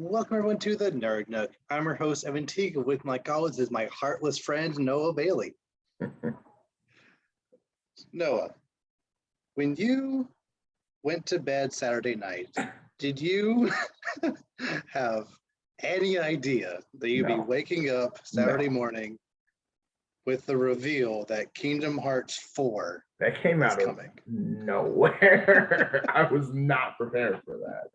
Welcome everyone to the Nerd Nook. I'm your host, Evan Teague, and with my colleagues is my heartless friend, Noah Bailey. Noah, when you went to bed Saturday night, did you have any idea that you'd be waking up Saturday morning with the reveal that Kingdom Hearts 4 that came out of nowhere? I was not prepared for that.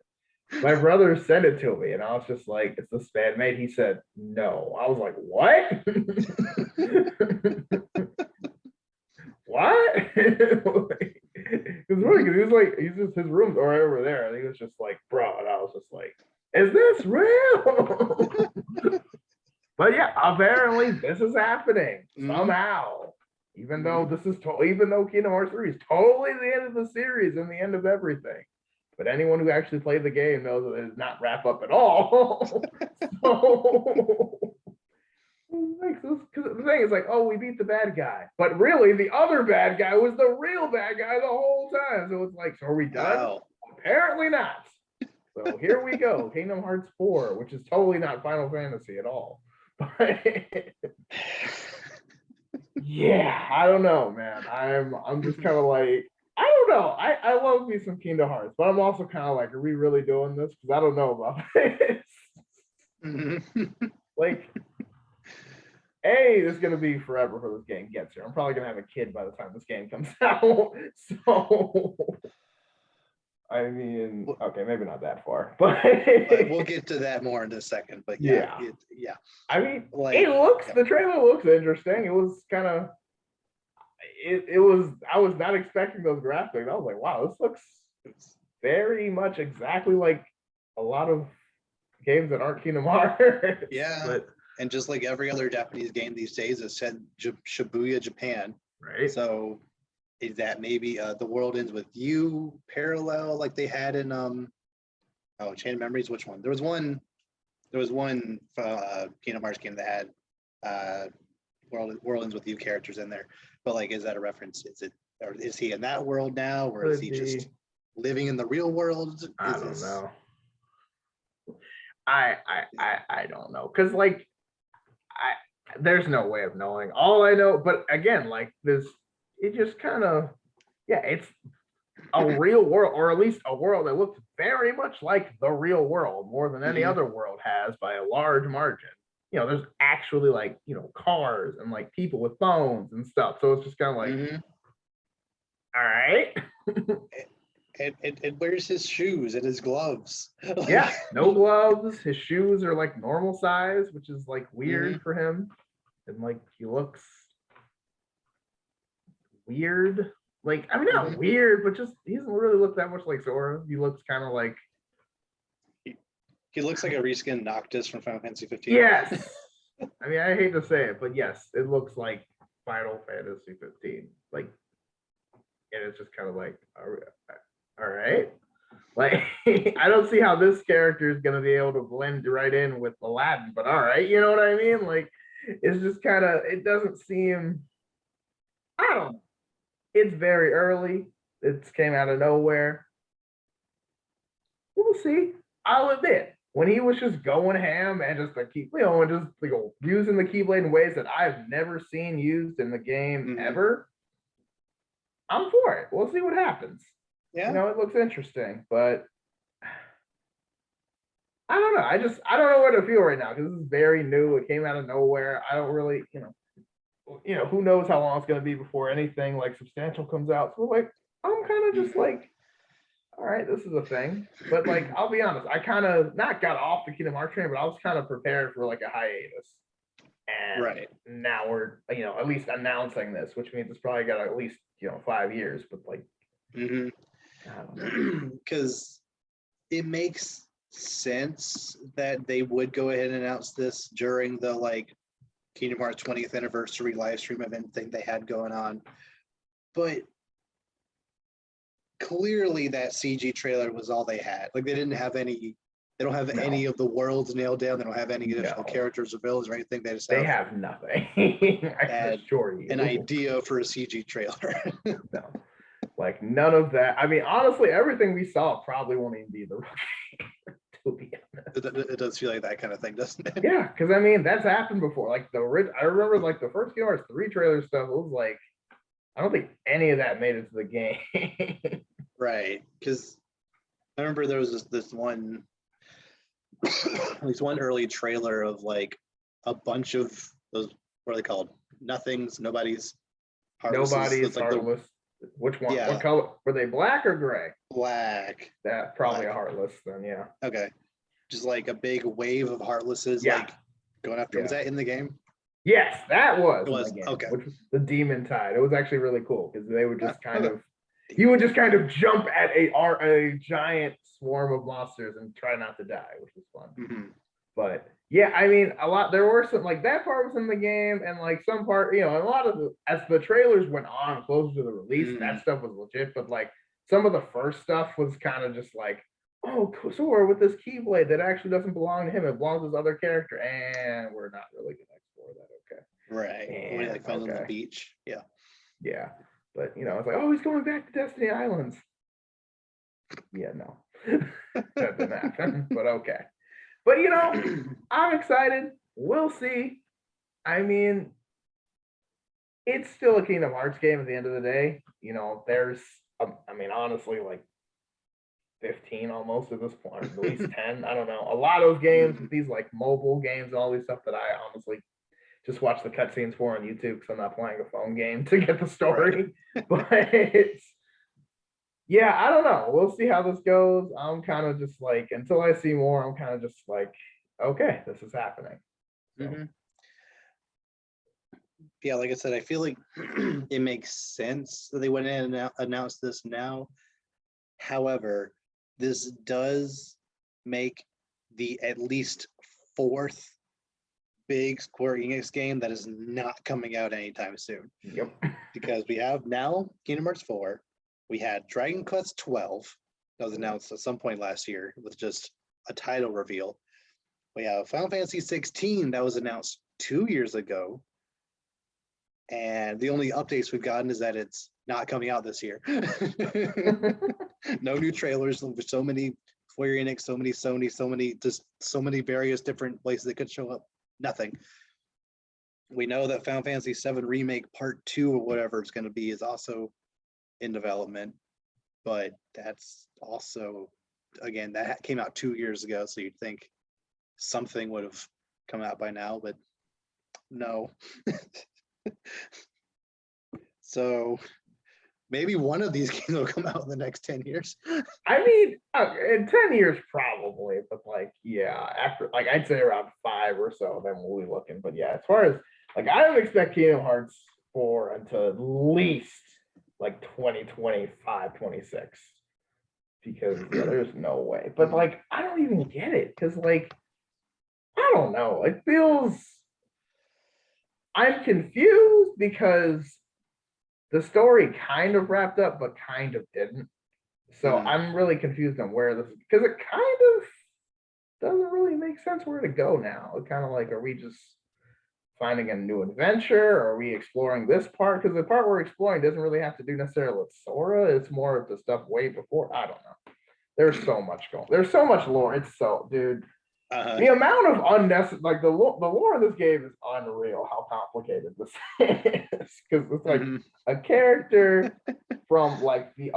My brother sent it to me, and I was just like, "It's this fan made." He said, "No." I was like, "What?" What? It was funny because he was like, his room's right over there, and he was just like, "Bro," and I was just like, "Is this real?" But yeah, apparently this is happening somehow. Even though even though Kingdom Hearts 3 is totally the end of the series and the end of everything. But anyone who actually played the game knows that it does not wrap up at all. Because the thing is like, oh, we beat the bad guy. But really, the other bad guy was the real bad guy the whole time. So it's like, so are we done? Wow. Apparently not. So here we go. Kingdom Hearts 4, which is totally not Final Fantasy at all. But yeah, I don't know, man. I'm just kind of like, I don't know. I love me some Kingdom Hearts, but I'm also kind of like, are we really doing this? Because I don't know about this. Like, it's gonna be forever before this game gets here. I'm probably gonna have a kid by the time this game comes out. So I mean, okay, maybe not that far, but we'll get to that more in a second. But yeah. I mean, like, the trailer looks interesting. It was kind of. It was. I was not expecting those graphics. I was like, wow, this looks very much exactly like a lot of games that aren't Kingdom Hearts. Yeah, and just like every other Japanese game these days, it said Shibuya, Japan. Right. So is that maybe The World Ends With You parallel like they had in Chain of Memories? Which one? There was one Kingdom Hearts game that had World Ends With You characters in there. But like, is that a reference? Is he in that world now, or is he just living in the real world? I don't know. I don't know, because like there's no way of knowing. All I know, but again, like this, it just kind of it's a real world, or at least a world that looks very much like the real world, more than any other world has by a large margin. You know, there's actually like, you know, cars and like people with phones and stuff. So it's just kind of like, all right. And where's his shoes and his gloves? Yeah, no gloves. His shoes are like normal size, which is like weird for him. And like he looks weird. Like, I mean, not weird, but just he doesn't really look that much like Sora. He looks kind of like he looks like a reskinned Noctis from Final Fantasy 15. Yes. I mean, I hate to say it, but yes, it looks like Final Fantasy 15. Like, and it's just kind of like, all right. Like, I don't see how this character is going to be able to blend right in with Aladdin, but all right, you know what I mean? Like, it's just kind of, it doesn't seem, I don't know. It's very early. It came out of nowhere. We'll see. I'll admit, when he was just going ham and just like and just like using the Keyblade in ways that I've never seen used in the game ever, I'm for it. We'll see what happens. Yeah, you know, it looks interesting, but I don't know. I don't know what to feel right now because this is very new. It came out of nowhere. I don't really, you know, who knows how long it's going to be before anything like substantial comes out. So like, I'm kind of just like, all right, this is a thing. But like, I'll be honest, I kind of not got off the Kingdom Hearts train, but I was kind of prepared for like a hiatus. And now we're, you know, at least announcing this, which means it's probably got at least, you know, 5 years. But like, I don't know, because it makes sense that they would go ahead and announce this during the like Kingdom Hearts 20th anniversary live stream event thing they had going on, but clearly that CG trailer was all they had. Like they didn't have any. They don't have any of the worlds nailed down. They don't have any additional characters or villains or anything. They just have nothing. I can assure you. An idea for a CG trailer. No, like none of that. I mean, honestly, everything we saw probably won't even be the real game, to be honest. It does feel like that kind of thing, doesn't it? Yeah, because I mean that's happened before. Like I remember like the first Kingdom Hearts 3 trailer stuff. It was like I don't think any of that made it to the game. Right, because I remember there was this one, at least one early trailer of like a bunch of those, what are they called? Nothings, nobodies, heartlesses. Nobody's It's like heartless. Which one? Yeah. What color were they? Black or gray? black. That probably Black. a heartless. Then yeah. Okay, just like a big wave of heartlesses, Yeah. like going after. Was Yeah. that in the game? Yes, that was It was, in the game, okay. which was the Demon Tide. It was actually really cool because they would just kind of, Demon you would just kind of jump at a giant swarm of monsters and try not to die, which was fun. Mhm. But yeah, I mean, a lot. There were some like that part was in the game, and like some part, a lot of as the trailers went on closer to the release, that stuff was legit. But like some of the first stuff was kind of just like, oh, Sora with this Keyblade that actually doesn't belong to him; it belongs to this other character, and we're not really gonna explore that. Okay. Right. When he And, like finds on the okay. beach. Yeah. Yeah. But it's like, oh, he's going back to Destiny Islands. Yeah, no. That didn't happen. But okay. But I'm excited. We'll see. I mean, it's still a Kingdom Hearts game at the end of the day. There's honestly, like 15 almost at this point, at least 10. I don't know. A lot of those games, these like mobile games and all these stuff that I honestly just watch the cutscenes for on YouTube because I'm not playing a phone game to get the story. Right. But yeah, I don't know. We'll see how this goes. I'm kind of just like, until I see more, I'm kind of just like, okay, this is happening. So. Mm-hmm. Yeah, like I said, I feel like it makes sense that they went in and announced this now. However, this does make the at least fourth big Square Enix game that is not coming out anytime soon. Yep. Because we have now Kingdom Hearts 4. We had Dragon Quest 12 that was announced at some point last year with just a title reveal. We have Final Fantasy 16 that was announced 2 years ago. And the only updates we've gotten is that it's not coming out this year. No new trailers. So many Square Enix, so many Sony, so many various different places that could show up. Nothing. We know that Final Fantasy 7 Remake Part 2 or whatever it's going to be is also in development, but that's also, again, that came out 2 years ago, so you'd think something would have come out by now, but no. So maybe one of these games will come out in the next 10 years. I mean, in 10 years probably, but like, yeah, after, like, I'd say around 5 or so, then we'll be looking. But yeah, as far as, like, I don't expect Kingdom Hearts 4 until at least like 2025, 26. Because there's no way. But like, I don't even get it. Because like, I don't know. It feels, I'm confused because the story kind of wrapped up, but kind of didn't. So I'm really confused on where this is, because it kind of doesn't really make sense where to go now. It's kind of like, are we just finding a new adventure? Or are we exploring this part? Because the part we're exploring doesn't really have to do necessarily with Sora. It's more of the stuff way before. I don't know. There's so much going. There's so much lore. It's so, dude. The amount of unnecessary, like the lore in this game is unreal. How complicated this is, because it's like a character from like the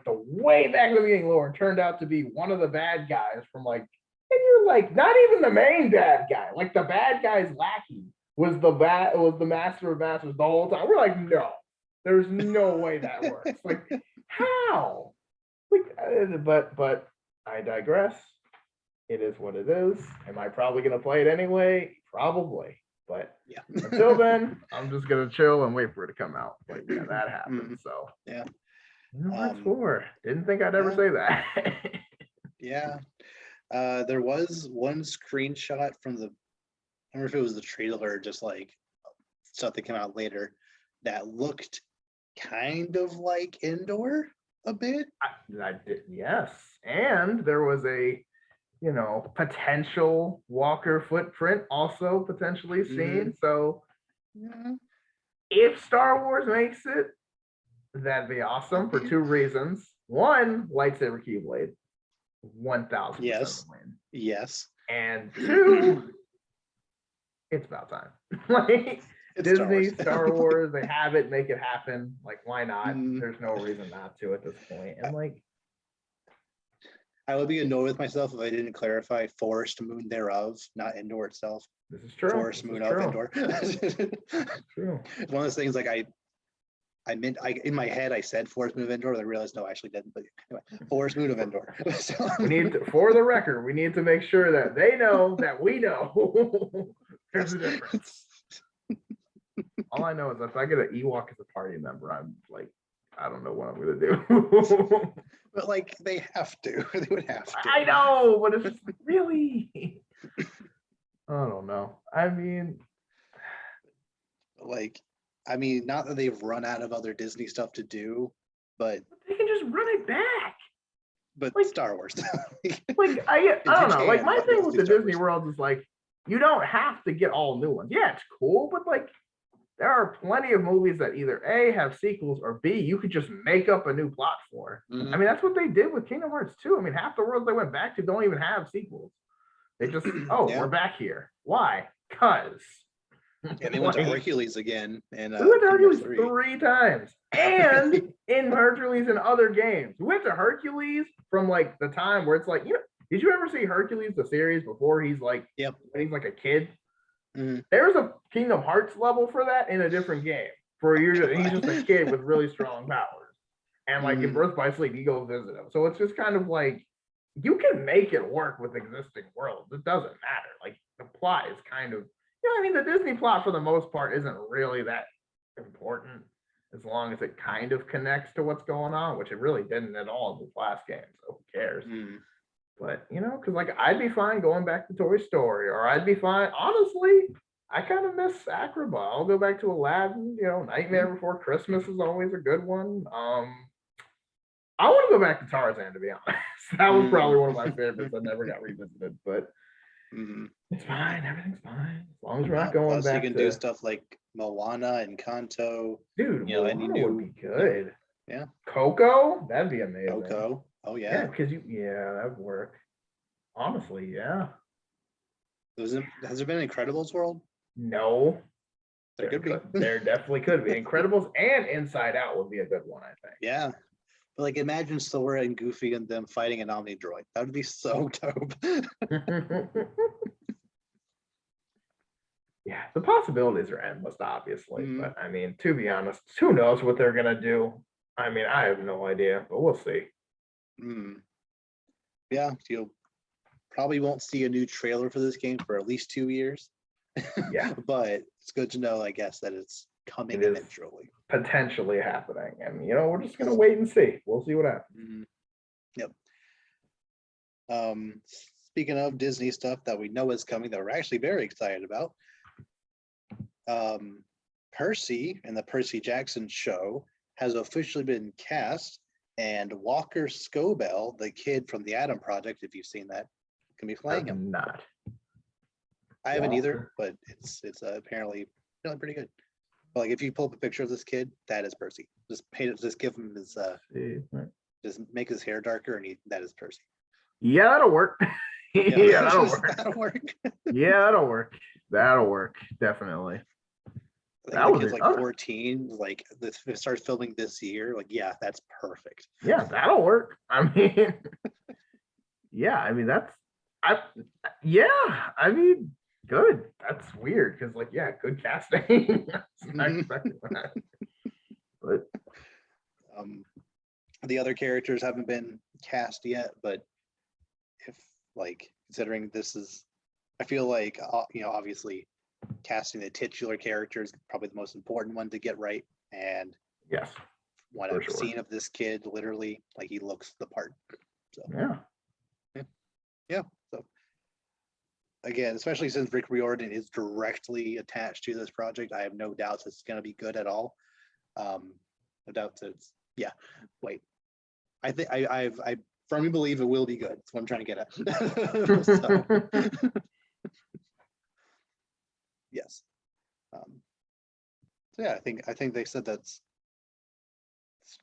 way back in the beginning lore turned out to be one of the bad guys from like, and you're like, not even the main bad guy, like the bad guy's lackey was the master of masters the whole time. We're like, no, there's no way that works. Like, how? Like, but I digress. It is what it is. Am I probably going to play it anyway? Probably. But yeah, until then, I'm just going to chill and wait for it to come out. But yeah, that happened. So yeah. That's 4. Didn't think I'd ever say that. Yeah. There was one screenshot from I don't remember if it was the trailer or just like stuff that came out later that looked kind of like Indoor a bit. I did, yes. And there was a potential Walker footprint also potentially seen. So if Star Wars makes it, that'd be awesome for 2 reasons. One, lightsaber Keyblade, 1000% yes. win. Yes. And 2, it's about time. Like It's Disney, Star Star Wars. Wars, they have it, make it happen. Like, why not? Mm. There's no reason not to at this point. And like, I would be annoyed with myself if I didn't clarify forest moon thereof, not Endor itself. this is true. Forest moon of Endor. True. It's one of those things like I meant in my head I said forest moon of Endor, but I realized no, I actually didn't. But anyway, forest moon of Endor. So, We need to, for the record, we need to make sure that they know that we know there's a difference. All I know is if I get an Ewok as a party member, I'm like, I don't know what I'm gonna do. but like they have to. They would have to. I know, but it's just really, I don't know. I mean, like, I mean, not that they've run out of other Disney stuff to do, but they can just run it back. like, Star Wars. Like I don't know. Like my thing with the Star Disney Wars. World is like, you don't have to get all new ones. Yeah, it's cool, but like there are plenty of movies that either A, have sequels, or B, you could just make up a new plot for. Mhm. I mean, that's what they did with Kingdom Hearts 2. I mean, half the worlds they went back to don't even have sequels. They just, oh, Yeah. we're back here. Why? Because. Yeah, they went to Hercules again. And we went to Kingdom Hercules Hearts 3 times. And in Hercules and other games. We went to Hercules from like the time where it's like, you know, did you ever see Hercules, the series, before he's like, Yep. when he's like a kid? Mhm. There's a Kingdom Hearts level for that in a different game. He's just a kid with really strong powers. And like in Birth by Sleep, you go visit him. So it's just kind of like, you can make it work with existing worlds. It doesn't matter. Like the plot is kind of, you know, I mean, the Disney plot for the most part isn't really that important as long as it kind of connects to what's going on, which it really didn't at all in the last game. So who cares? Mhm. But you know, because like I'd be fine going back to Toy Story, or I'd be fine. Honestly, I kind of miss Agrabah. I'll go back to Aladdin. You know, Nightmare Before Christmas is always a good one. I want to go back to Tarzan, to be honest. That was probably one of my favorites that never got revisited, but it's fine. Everything's fine as long as we're not going Plus, back. you can do stuff like Moana and Kanto. Dude, you know, Moana any new would be good. Yeah. Coco, that'd be amazing. Coco. Oh yeah. Yeah, because that'd work. Honestly, yeah. Has there been an Incredibles world? No. There could be. There definitely could be. Incredibles and Inside Out would be a good one, I think. Yeah. But like imagine Sora and Goofy and them fighting an Omni droid. That would be so dope. Yeah, the possibilities are endless, obviously. But I mean, to be honest, who knows what they're gonna do? I mean, I have no idea, but we'll see. Yeah, you probably won't see a new trailer for this game for at least 2 years. Yeah. But it's good to know, I guess, that it's coming eventually. Potentially happening. And you know, we're just gonna wait and see. We'll see what happens. Yep. Speaking of Disney stuff that we know is coming that we're actually very excited about. Percy and the Percy Jackson show has officially been cast, and Walker Scobell, the kid from the Adam Project, if you've seen that, can be playing him. Not. I haven't either, but it's apparently really pretty good. But like if you pull up a picture of this kid, that is Percy. Just paint it, just give him his just make his hair darker, and that is Percy. Yeah, that'll work. Yeah, that'll work. That'll work. Yeah, that'll work. That'll work. Definitely. The kid's like 14. Like this starts filming this year. Like, yeah, that's perfect. Yeah, that'll work. I mean, yeah, I mean good. That's weird because, like, yeah, good casting. Not expecting that. But the other characters haven't been cast yet, but if like considering this is, I feel like obviously casting the titular character is probably the most important one to get right. And yes, what I've seen of this kid, literally, like he looks the part. So yeah. So again, especially since Rick Riordan is directly attached to this project, I have no doubts it's going to be good at all. No doubts it's I think I firmly believe it will be good. That's what I'm trying to get at. So, yes. So yeah, I think they said that's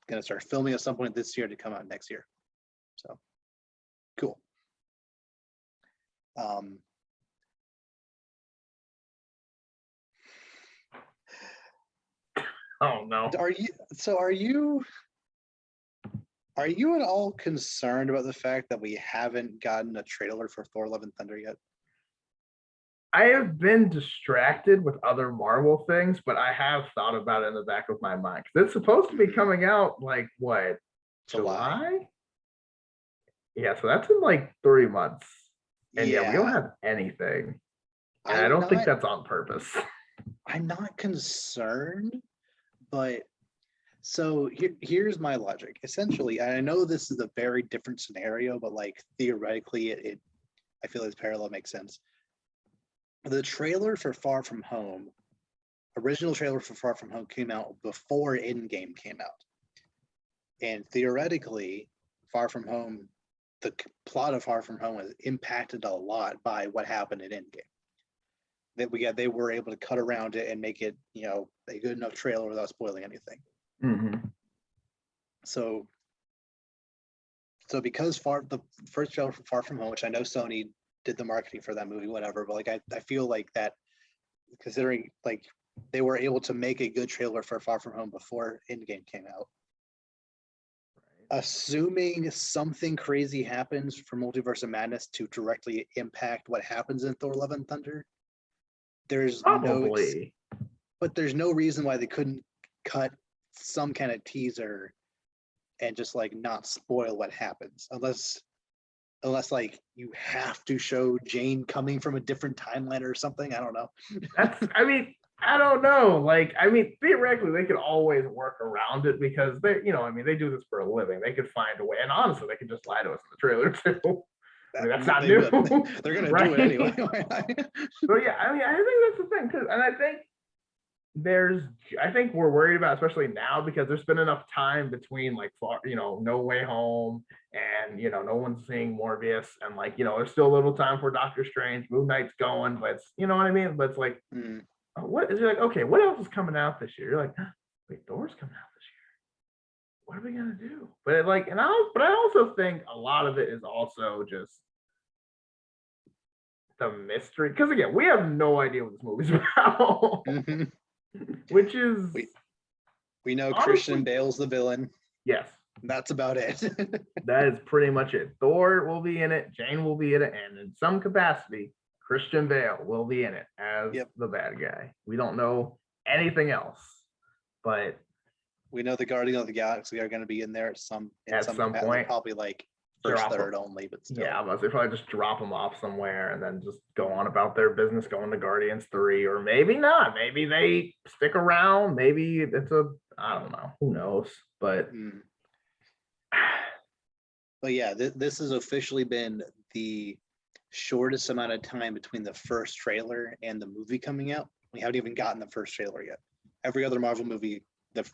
going to start filming at some point this year to come out next year. So cool. Um, Oh no. Are you at all concerned about the fact that we haven't gotten a trailer for Thor: Love and Thunder yet? I have been distracted with other Marvel things, but I have thought about it in the back of my mind because it's supposed to be coming out like what, July. July? Yeah, so that's in like 3 months. And yeah, we don't Yeah, have anything. And I I'm don't think not that's on purpose. I'm not concerned, but so here's my logic. Essentially, and I know this is a very different scenario, but like theoretically, I feel this parallel makes sense. The trailer for Far From Home, original trailer for Far From Home came out before Endgame came out, and theoretically, Far From Home, the plot of Far From Home was impacted a lot by what happened in Endgame. They were able to cut around it and make it, a good enough trailer without spoiling anything. Mm-hmm. So because the first trailer for Far From Home, which I know Sony did the marketing for that movie, whatever, but like I feel like that, considering like they were able to make a good trailer for Far From Home before Endgame came out. Assuming something crazy happens for Multiverse of Madness to directly impact what happens in Thor: Love and Thunder, there's Probably. but there's no reason why they couldn't cut some kind of teaser and just like not spoil what happens, unless like you have to show Jane coming from a different timeline or something. I don't know. I don't know. Like, theoretically, they could always work around it because they do this for a living. They could find a way. And honestly, they could just lie to us in the trailer too. That's not new. They're gonna right? do it anyway. So yeah, I think that's the thing too. And I think we're worried about, especially now, because there's been enough time between like No Way Home and no one's seeing Morbius, and like there's still a little time for Doctor Strange. Moon Knight's going, but it's, you know what I mean. But it's like, what is, you're like, okay, what else is coming out this year? You're like, wait, Thor's coming out this year. What are we gonna do? But I also think a lot of it is also just the mystery, because again, we have no idea what this movie's about. Mm-hmm. Which is, we know honestly, Christian Bale's the villain. Yes. That's about it. That is pretty much it. Thor will be in it, Jane will be in it, and in some capacity, Christian Bale will be in it as the bad guy. We don't know anything else, but we know the Guardians of the Galaxy are going to be in there at some point. Probably like first, third only, but still. Yeah, they probably just drop them off somewhere and then just go on about their business, going to Guardians 3, or maybe not. Maybe they stick around. Maybe it's I don't know. Who knows? But but yeah, this has officially been the shortest amount of time between the first trailer and the movie coming out. We haven't even gotten the first trailer yet. Every other Marvel movie, the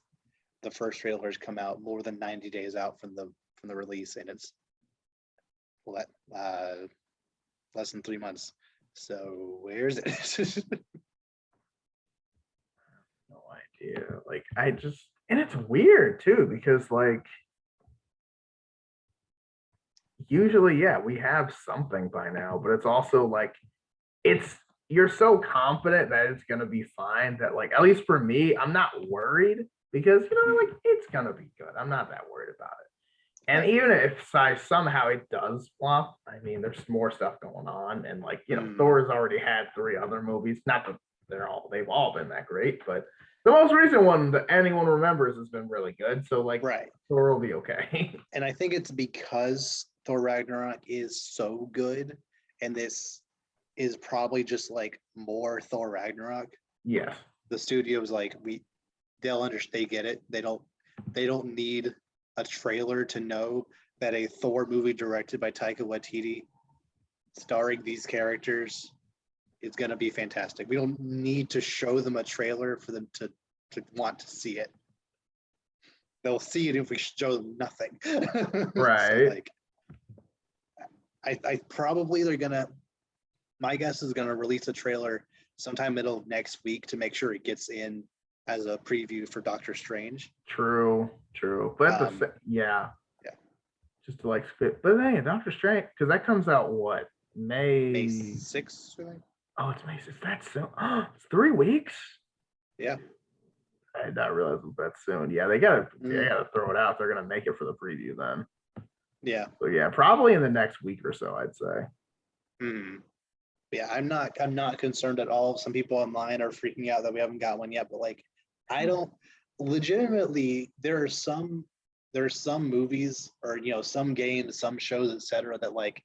first trailer has come out more than 90 days out from the release, and it's less than 3 months. So where's it? No idea. Like, and it's weird too, because like usually, we have something by now, but it's also like you're so confident that it's gonna be fine that, like, at least for me, I'm not worried, because like, it's gonna be good. I'm not that worried about it. And even if somehow it does flop, there's more stuff going on, and like Thor's already had 3 other movies. Not that they've all been that great, but the most recent one that anyone remembers has been really good. So like, Thor will be okay. And I think it's because Thor Ragnarok is so good, and this is probably just like more Thor Ragnarok. Yes. The studio's like, they'll understand, they get it. They don't need a trailer to know that a Thor movie directed by Taika Waititi, starring these characters, is going to be fantastic. We don't need to show them a trailer for them to want to see it. They'll see it if we show them nothing. Right. So like, I probably my guess is gonna release a trailer sometime middle of next week to make sure it gets in as a preview for Doctor Strange. True. But just to like spit. But hey, Doctor Strange, because that comes out what, May May 6th, I think. Oh, it's May 6th. That's soon. It's 3 weeks. Yeah. I did not realize it was that soon. Yeah, they gotta throw it out. They're gonna make it for the preview then. Yeah. So yeah, probably in the next week or so, I'd say. Yeah, I'm not concerned at all. Some people online are freaking out that we haven't got one yet, but like I don't legitimately there are some movies or some games, some shows, etc. that like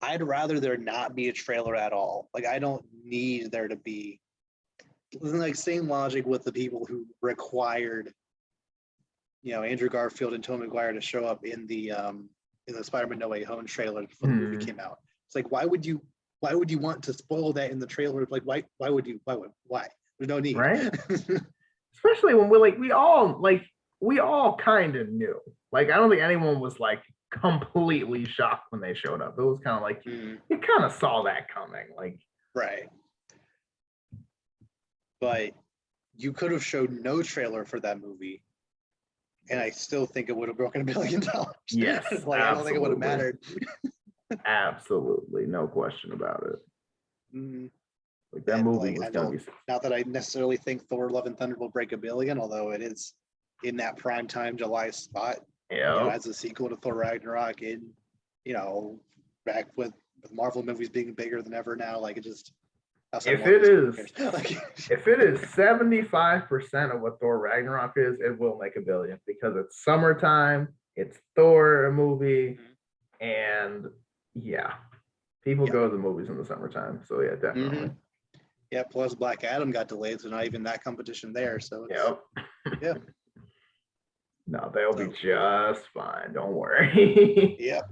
I'd rather there not be a trailer at all. Like I don't need there to be like same logic with the people who required Andrew Garfield and Tobey Maguire to show up in the Spider-Man No Way Home trailer before the movie came out. It's like why would you want to spoil that in the trailer? Like why? There's no need. Right. Especially when we all kind of knew. Like I don't think anyone was like completely shocked when they showed up. It was kind of like you kind of saw that coming. Like right. But you could have showed no trailer for that movie, and I still think it would have broken $1 billion. Yes, like I don't think it would have mattered. Absolutely, no question about it. Like that movie was gonna be. Not that I necessarily think Thor: Love and Thunder will break $1 billion, although it is in that prime time July spot. Yeah. As a sequel to Thor Ragnarok, back with Marvel movies being bigger than ever now, like it just. If it is 75% of what Thor Ragnarok is, it will make $1 billion because it's summertime. It's Thor movie, and yeah, people go to the movies in the summertime. So yeah, definitely. Yeah, plus Black Adam got delayed, so not even that competition there. So yeah. No, they'll be just fine. Don't worry. Yep.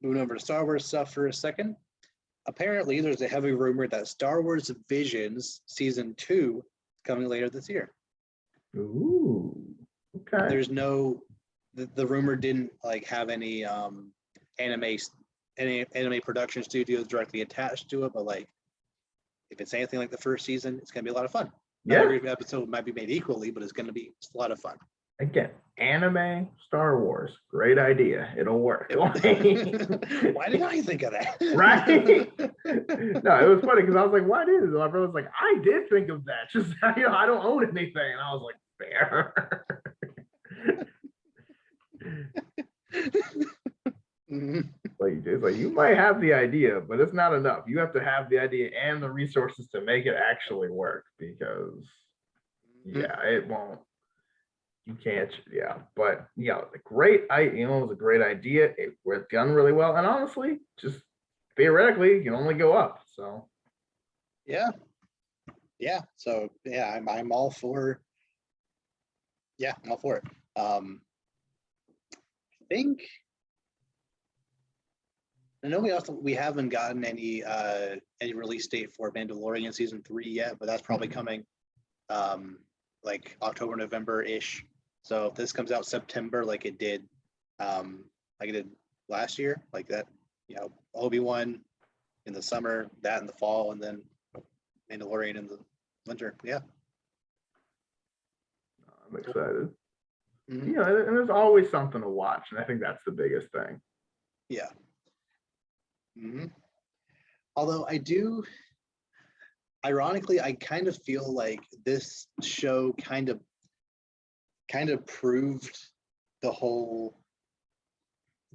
Moving over to Star Wars stuff for a second. Apparently, there's a heavy rumor that Star Wars Visions Season 2 is coming later this year. Ooh. Okay. There's no. The rumor didn't have any anime production studios directly attached to it, but if it's anything like the first season, it's gonna be a lot of fun. Yeah. Not every episode might be made equally, but it's gonna be a lot of fun. Again, anime, Star Wars, great idea. It'll work. Why didn't I think of that? Right? No, it was funny because I was like, "Why did it?" My brother was like, "I did think of that. Just I don't own anything," and I was like, "Fair." Like you might have the idea, but it's not enough. You have to have the idea and the resources to make it actually work because it won't. You can't, but it was a great idea. It was done really well, and honestly, just theoretically, you can only go up. So, So I'm all for. Yeah, I'm all for it. I know we haven't gotten any release date for Mandalorian season 3 yet, but that's probably coming, October, November-ish. So if this comes out September, like it did last year, like that, Obi-Wan in the summer, that in the fall, and then Mandalorian in the winter. Yeah, I'm excited. And there's always something to watch, and I think that's the biggest thing. Yeah. Although ironically, I kind of feel like this show kind of proved the whole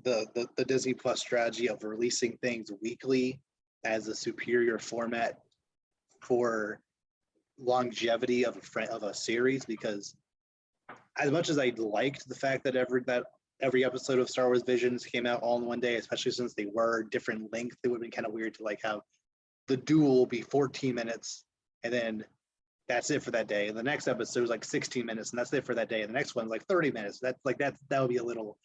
the Disney Plus strategy of releasing things weekly as a superior format for longevity of a series, because as much as I liked the fact that every episode of Star Wars Visions came out all in one day, especially since they were different length, it would have been kind of weird to have the duel be 14 minutes and then that's it for that day. And the next episode was 16 minutes and that's it for that day. And the next one's 30 minutes. That would be a little,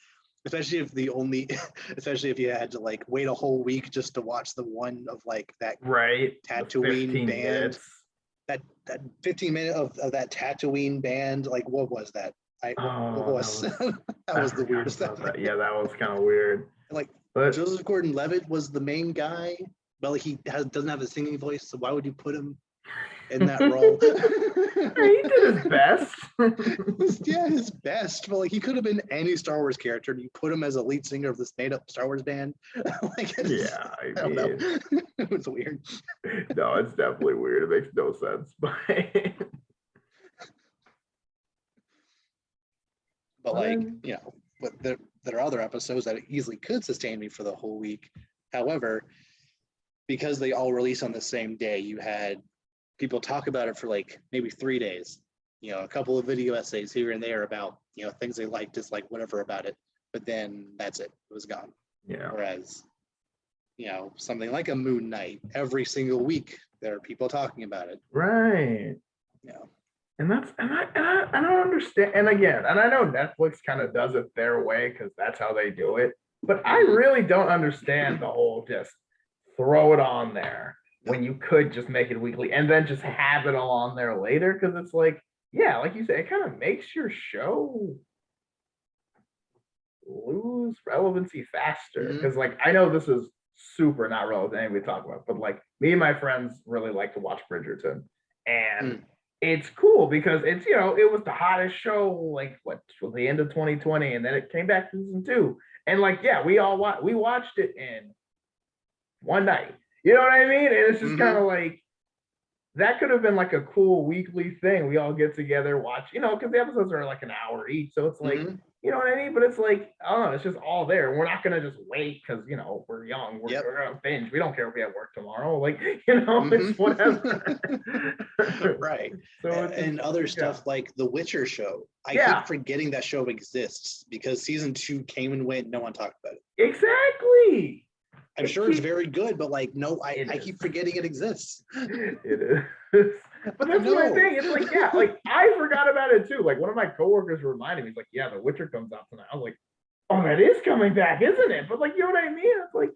especially if you had to wait a whole week just to watch the one of that Tatooine band. That 15 minutes of that Tatooine band, what was that? That was the weirdest thing. Yeah, that was kind of weird. But Joseph Gordon-Levitt was the main guy, but he doesn't have a singing voice, so why would you put him in that role. He did his best. Yeah, his best. But like, he could have been any Star Wars character. And you put him as a lead singer of this made-up Star Wars band. Like, Yeah, I don't know. It was weird. No, it's definitely weird. It makes no sense. But like, but there are other episodes that easily could sustain me for the whole week. However, because they all release on the same day, you had people talk about it for like maybe 3 days. A couple of video essays here and there about things they like, dislike, whatever about it. But then that's it. It was gone. Yeah. Whereas, something like a Moon Knight, every single week there are people talking about it. Right. And I don't understand. And again, and I know Netflix kind of does it their way because that's how they do it. But I really don't understand the whole just throw it on there when you could just make it weekly and then just have it all on there later. Because it's like, yeah, like you said, it kind of makes your show lose relevancy faster. Because like I know this is super not relevant to anything we talk about, but like me and my friends really like to watch Bridgerton. And it's cool because it's, it was the hottest show, like what, the end of 2020, and then it came back to season 2. And like, yeah, we watched it in one night. You know what I mean? And it's just kind of like, that could have been like a cool weekly thing. We all get together, watch, because the episodes are like an hour each. So it's like, you know what I mean? But it's like, I don't know, it's just all there. We're not going to just wait because, we're young. We're going to binge. We don't care if we have work tomorrow. Like, it's whatever. Right. So and other stuff like The Witcher show. I keep forgetting that show exists because season 2 came and went. No one talked about it. Exactly. I'm sure it's very good, but like, no, I keep forgetting it exists. It is. But that's what I think. It's like, yeah, like I forgot about it too. Like one of my coworkers reminded me, he's like, yeah, The Witcher comes out tonight. I was like, oh, that is coming back, isn't it? But like, you know what I mean? It's like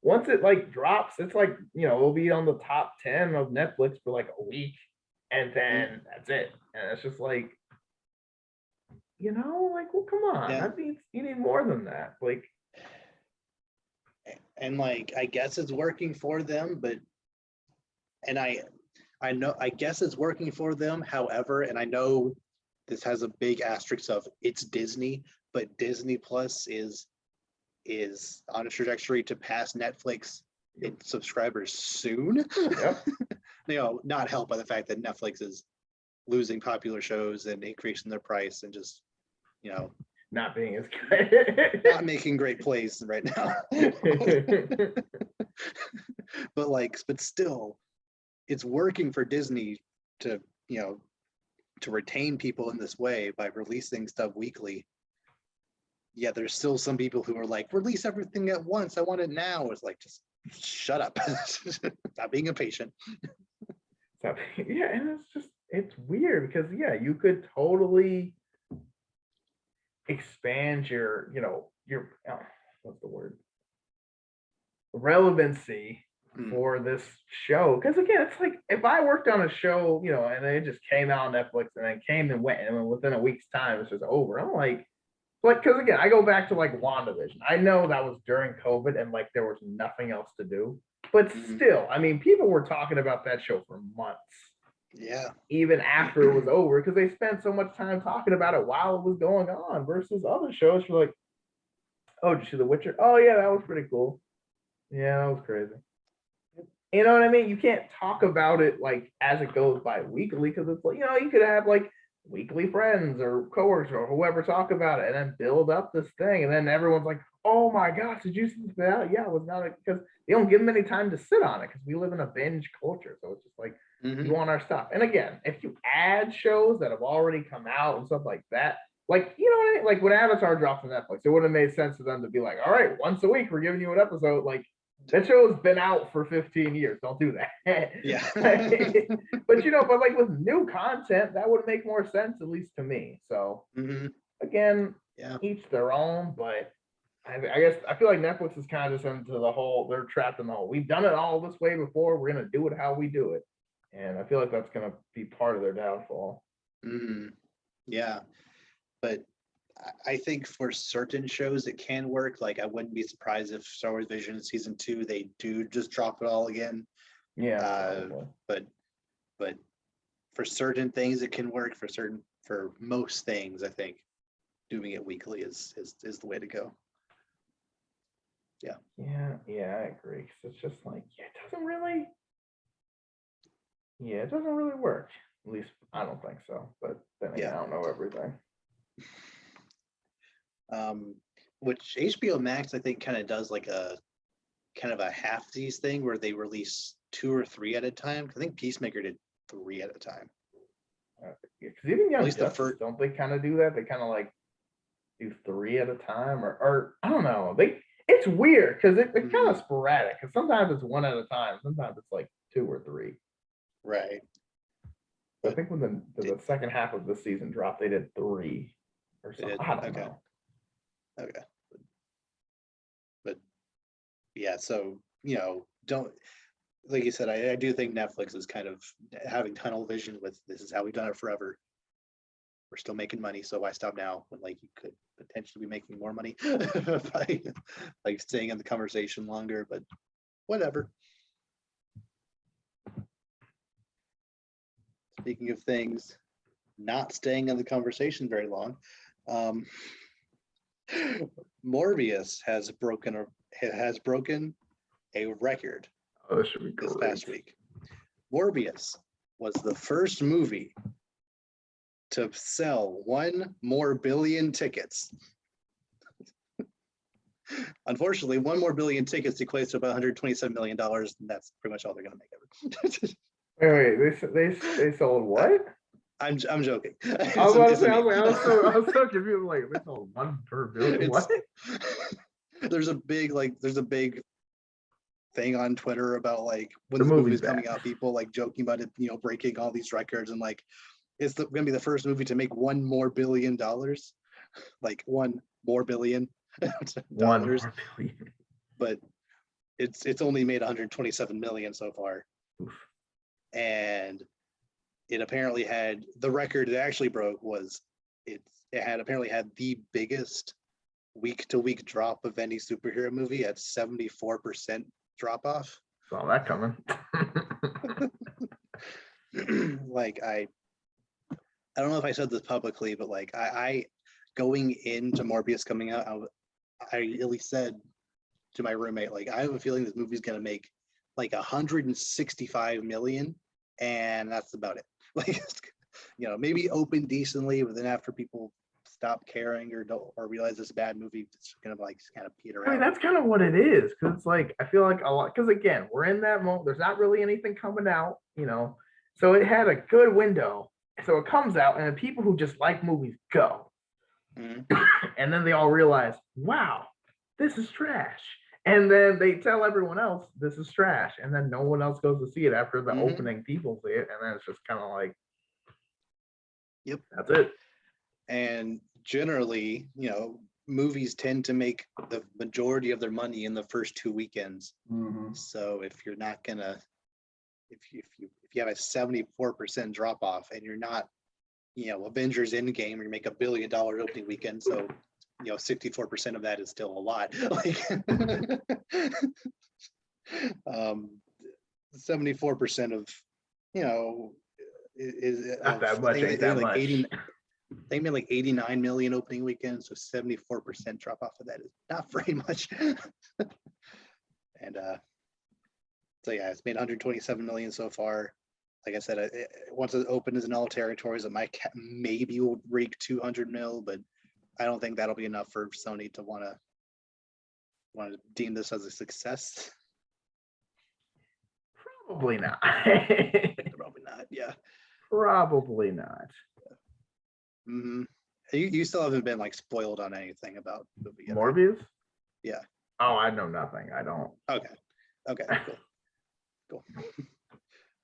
once it like drops, it's like, it'll be on the top 10 of Netflix for like a week. And then that's it. And it's just like, like, well, come on. Yeah. That means you need more than that. Like, and like, I guess it's working for them, but I guess it's working for them. However, and I know this has a big asterisk of it's Disney, but Disney Plus is on a trajectory to pass Netflix in subscribers soon. Yep. Not helped by the fact that Netflix is losing popular shows and increasing their price and just, not being as good. not making great plays right now. but still, it's working for Disney to retain people in this way by releasing stuff weekly. Yeah, there's still some people who are like, release everything at once. I want it now. It's like, just shut up. Stop being impatient. Yeah, and it's weird because you could totally expand your what's the word, relevancy for this show. Because again, it's like if I worked on a show, and it just came out on Netflix and then came and went, and within a week's time it's just over. I'm like, because again, I go back to like WandaVision. I know that was during COVID and like there was nothing else to do, but still, I mean, people were talking about that show for months. Yeah. Even after it was over, because they spent so much time talking about it while it was going on versus other shows. You're like, oh, did you see The Witcher? Oh yeah, that was pretty cool. Yeah, that was crazy. You know what I mean? You can't talk about it like as it goes by weekly because it's like, you could have like weekly friends or coworkers or whoever talk about it and then build up this thing. And then everyone's like, oh my gosh, did you see that? Yeah, it was not because they don't give them any time to sit on it because we live in a binge culture. So it's just like, we want our stuff. And again, if you add shows that have already come out and stuff like that, like, you know what I mean? Like when Avatar dropped on Netflix, it would have made sense for them to be like, all right, once a week, we're giving you an episode. Like, that show's been out for 15 years. Don't do that. Yeah. But like with new content, that would make more sense, at least to me. So again, each their own, but I guess I feel like Netflix is kind of just into the whole, they're trapped in the whole, we've done it all this way before, we're going to do it how we do it. And I feel like that's going to be part of their downfall. Yeah. But I think for certain shows it can work. Like I wouldn't be surprised if Star Wars Vision season 2 they do just drop it all again. Yeah. But for certain things it can work. For most things, I think doing it weekly is the way to go. Yeah, I agree. 'Cause it's just like, it doesn't really work. At least I don't think so. But then again, I don't know everything. Which HBO Max, I think, kind of does like a kind of a half-seas thing where they release 2 or 3 at a time. I think Peacemaker did 3 at a time. Because even Young least the Justice, first- don't they kind of do that? They kind of like do 3 at a time, or I don't know. It's weird because it's kind of sporadic. Because sometimes it's 1 at a time, sometimes it's like 2 or 3. Right. I think when the second half of the season dropped, they did 3 or something. I don't know. Okay. But yeah, so don't, like you said, I do think Netflix is kind of having tunnel vision with this is how we've done it forever. We're still making money, so why stop now when like you could potentially be making more money by like staying in the conversation longer, but whatever. Speaking of things not staying in the conversation very long, Morbius has broken a record This should be great. this past week. Morbius was the first movie to sell 1 more billion tickets. Unfortunately, 1 more billion tickets equates to about $127 million, and that's pretty much all they're going to make of it. Wait, they sold what? I'm joking. I was about to say, I was so confused. Like, they sold 1 per billion. What? There's a big thing on Twitter about like when the movie's coming out, people like joking about it, breaking all these records, and like it's gonna be the first movie to make $1 more billion, like $1 more billion dollars. $1 more billion. But it's only made 127 million so far. Oof. And it apparently had the record it actually broke was it had apparently had the biggest week-to-week drop of any superhero movie at 74% drop off. Saw that coming. Like I don't know if I said this publicly, but like I going into Morbius coming out, I really said to my roommate, like, I have a feeling this movie's gonna make like 165 million, and that's about it. Like, maybe open decently, but then after people stop caring or realize it's a bad movie, it's gonna like kind of peter out. I mean, that's kind of what it is, because it's like I feel like a lot, because again, we're in that moment. There's not really anything coming out, so it had a good window. So it comes out, and the people who just like movies go, and then they all realize, wow, this is trash. And then they tell everyone else this is trash, and then no one else goes to see it after the opening people see it, and then it's just kind of like, yep, that's it. And generally, movies tend to make the majority of their money in the first 2 weekends. So if you're not gonna, if you have a 74% drop off, and you're not, Avengers Endgame, you make $1 billion opening weekend, so 64% of that is still a lot. Like 74% of is not that much. Ain't that much. 80, they made like 89 million opening weekend, so 74% drop off of that is not very much. And so yeah, it's made 127 million so far. Like I said, once it opens in all territories, it might maybe will break 200 mil, but I don't think that'll be enough for Sony to want to deem this as a success. Probably not. Probably not. Yeah. Probably not. You still haven't been like spoiled on anything about the movie yet, Morbius? right? Yeah. Oh, I know nothing. I don't. Okay. Cool.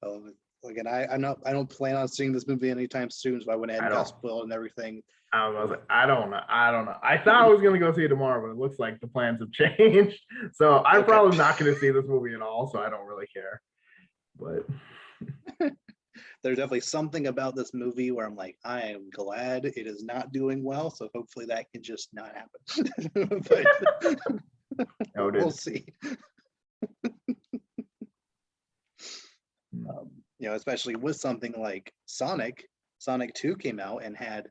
Well, again, I don't plan on seeing this movie anytime soon, so I went ahead and got spoiled and everything. I don't know. I thought I was gonna go see it tomorrow, but it looks like the plans have changed. So I'm probably not gonna see this movie at all. So I don't really care. But there's definitely something about this movie where I'm like, I am glad it is not doing well. So hopefully that can just not happen. But we'll see. especially with something like Sonic. Sonic 2 came out and had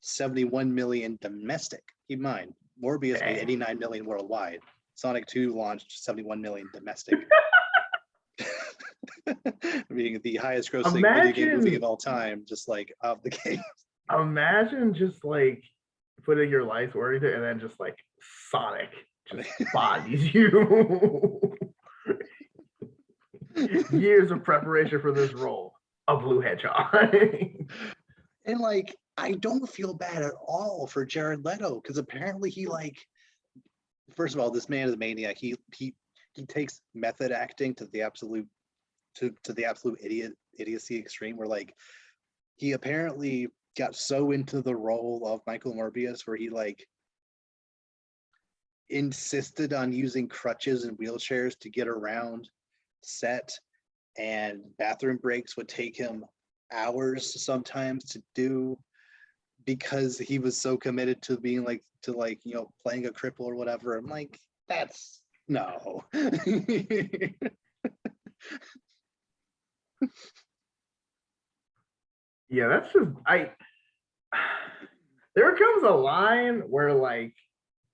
71 million domestic. Keep in mind, Morbius made 89 million worldwide. Sonic 2 launched 71 million domestic. Being the highest grossing video game movie of all time, just like off the game. Imagine just like putting your life's work into it and then just like Sonic just bodies you. Years of preparation for this role. A blue hedgehog. And like, I don't feel bad at all for Jared Leto, because apparently he first of all, this man is a maniac. He takes method acting to the absolute idiocy extreme, where like he apparently got so into the role of Michael Morbius where he like insisted on using crutches and wheelchairs to get around set, and bathroom breaks would take him hours sometimes to do, because he was so committed to being like playing a cripple or whatever. I'm like, that's no. Yeah, that's just there comes a line where like,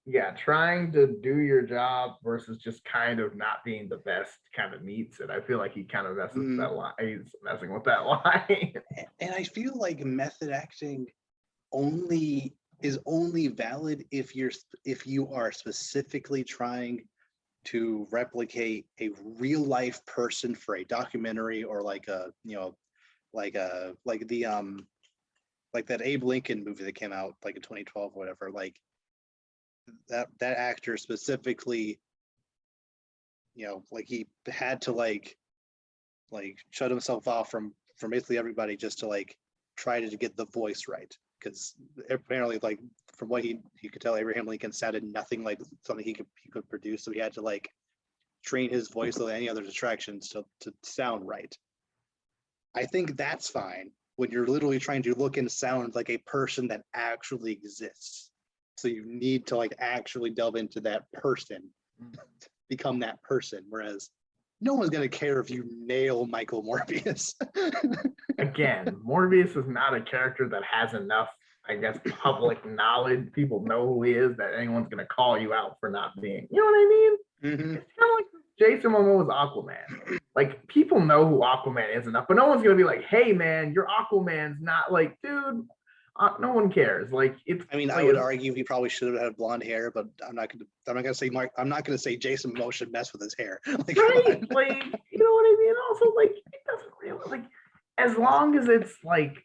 yeah, trying to do your job versus just kind of not being the best kind of meets it. I feel like he kind of messes with that line. He's messing with that line. And I feel like method acting is only valid if you are specifically trying to replicate a real life person for a documentary, or like that Abe Lincoln movie that came out like in 2012 or whatever. Like that actor specifically, like he had to like shut himself off from basically everybody just to like try to get the voice right, because apparently like from what he could tell, Abraham Lincoln sounded nothing like something he could produce, so he had to like train his voice with any other distractions to sound right. I think that's fine when you're literally trying to look and sound like a person that actually exists. So you need to like actually delve into that person, become that person. Whereas no one's gonna care if you nail Michael Morbius. Again, Morbius is not a character that has enough, I guess, public knowledge. People know who he is, that anyone's gonna call you out for not being. You know what I mean? Mm-hmm. It's kind of like Jason Momoa's Aquaman. Like, people know who Aquaman is enough, but no one's gonna be like, "Hey, man, your Aquaman's not like, dude." No one cares. Like, it's. I mean, like, I would argue he probably should have had blonde hair, but I'm not gonna say Jason Momoa should mess with his hair. Like, right? Like, you know what I mean? Also, like, it doesn't really like, as long as it's like,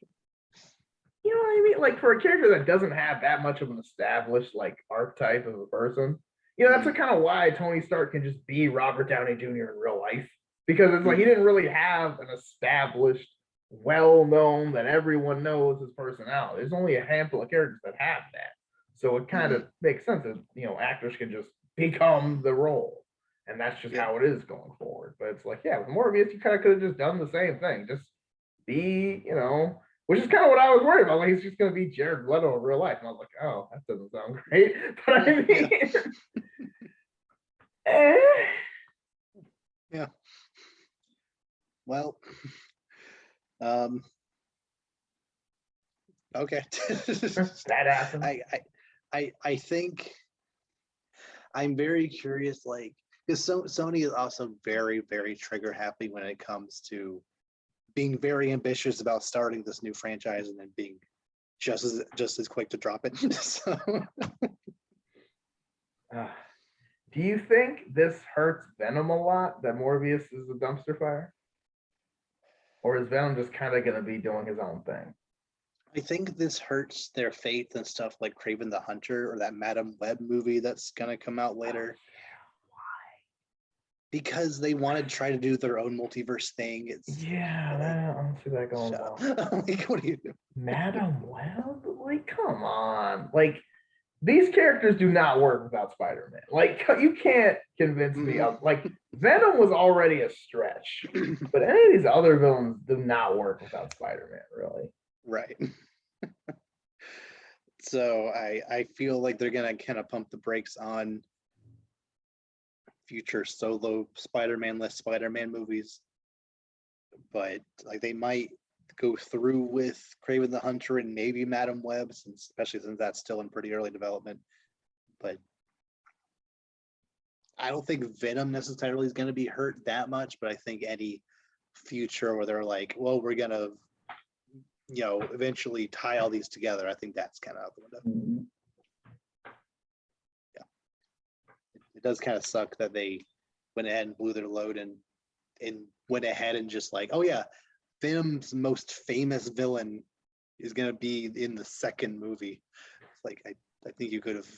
you know what I mean? Like, for a character that doesn't have that much of an established like archetype of a person, that's kind of why Tony Stark can just be Robert Downey Jr. in real life, because it's like he didn't really have an established, well-known, that everyone knows his personality. There's only a handful of characters that have that, so it kind of makes sense that actors can just become the role, and that's just how it is going forward. But it's like, yeah, with Morbius, you kind of could have just done the same thing, just be, which is kind of what I was worried about. Like, he's just going to be Jared Leto in real life. And I was like, oh, that doesn't sound great. But I mean, yeah. Well, okay. that happened. I think I'm very curious, like, because Sony is also very, very trigger happy when it comes to being very ambitious about starting this new franchise and then being just as quick to drop it. So. Do you think this hurts Venom a lot, that Morbius is a dumpster fire? Or is Venom just kind of going to be doing his own thing? I think this hurts their faith in stuff like Kraven the Hunter or that Madam Web movie that's going to come out later. Because they want to try to do their own multiverse thing. I don't see that going well. Like, what do you do? Madam Web? Like, come on. Like, these characters do not work without Spider-Man. Like, you can't convince me of, like, Venom was already a stretch, but any of these other villains do not work without Spider-Man, really. Right. So I feel like they're gonna kind of pump the brakes on future solo Spider-Man-less Spider-Man movies, but like they might go through with Kraven the Hunter and maybe Madam Web, especially since that's still in pretty early development. But I don't think Venom necessarily is going to be hurt that much, but I think any future where they're like, well, we're going to, eventually tie all these together, I think that's kind of out the window. Yeah. It does kind of suck that they went ahead and blew their load and went ahead and just like, oh yeah, Venom's most famous villain is going to be in the second movie. It's like, I think you could have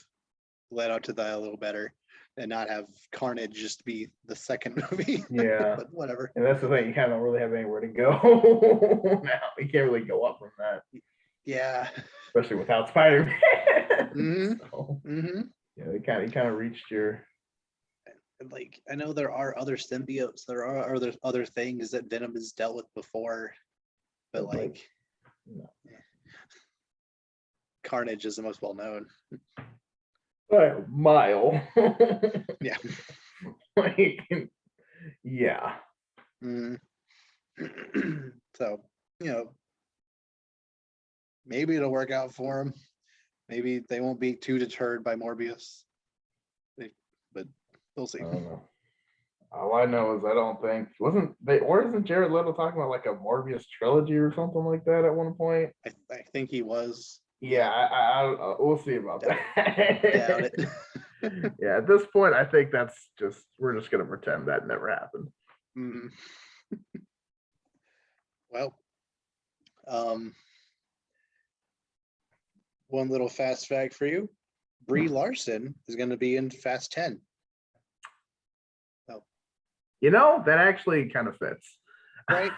let out to that a little better and not have Carnage just be the second movie. Yeah. But whatever. And that's the thing, you kind of don't really have anywhere to go now. You can't really go up from that. Yeah. Especially without Spider-Man. Mm-hmm. So, Mm-hmm. yeah, you kind of reached your. Like, I know there are other symbiotes, there are other things that Venom has dealt with before, but like, no. Carnage is the most well known. But mile. Yeah. Like, yeah. Mm. So, maybe it'll work out for him. Maybe they won't be too deterred by Morbius. But we'll see. I don't know. All I know is I don't think wasn't Jared Leto talking about like a Morbius trilogy or something like that at one point? I think he was. Yeah, I we'll see about that. Doubt it. Yeah, at this point, I think we're just gonna pretend that never happened. Mm. Well, one little fast fact for you: Brie Larson is going to be in Fast 10. So, That actually kind of fits. Right?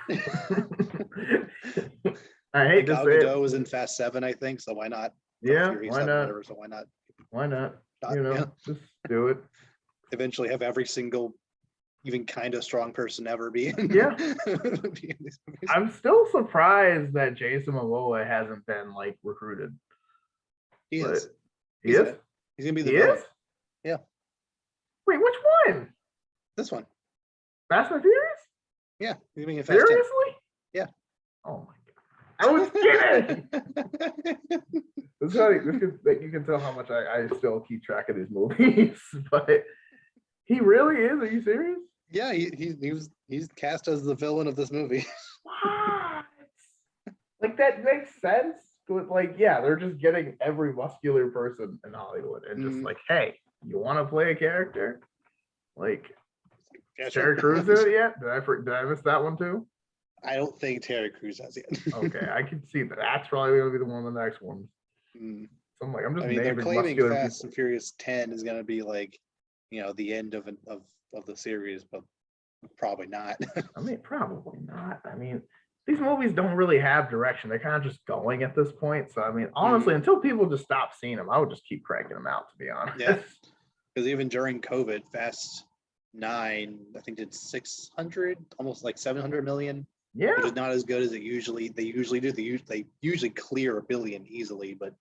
I hate to Gal say Gadot it. was in Fast 7, I think. So why not? Yeah, Fury why 7, not? whatever, so why not? Why not? Yeah. Just do it. Eventually have every single, even kind of strong person ever be in, Yeah. be in these movies. I'm still surprised that Jason Momoa hasn't been like recruited. He is. He is? He's gonna be the He villain. is? Yeah. Wait, which one? This one. Fast and Furious? Yeah, he's being a Fast 10. Seriously? Yeah. Oh my god. I was kidding. You can tell how much I still keep track of these movies, but he really is. Are you serious? Yeah, he's cast as the villain of this movie. What? Like that makes sense. But like, yeah, they're just getting every muscular person in Hollywood and just like, hey, you want to play a character? Like, Yeah, Terry Crews in it yet? Did I miss that one too? I don't think Terry Crews has yet. Okay, I can see that. That's probably gonna be the one of the next ones. Mm. So I'm just they're naming claiming muscular Fast people. and Furious 10 is gonna be like, the end of the series, but probably not. I mean, probably not. I mean, these movies don't really have direction. They're kind of just going at this point. So I mean, honestly, until people just stop seeing them, I would just keep cranking them out, to be honest. Yeah. Because even during COVID, Fast 9, I think did 600, almost like 700 million. Yeah. Which is not as good as they usually do. They usually clear $1 billion easily, but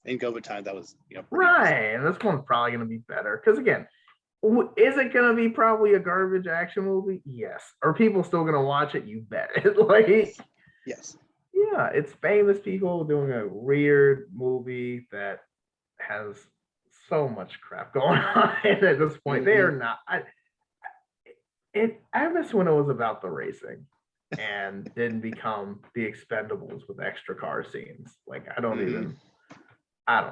in COVID time, that was right. And this one's probably going to be better because again, is it going to be probably a garbage action movie? Yes. Are people still going to watch it? You bet. Like, yes. Yeah, it's famous people doing a weird movie that has so much crap going on at this point. They are not. I miss when it was about the racing and didn't become the Expendables with extra car scenes. Like I don't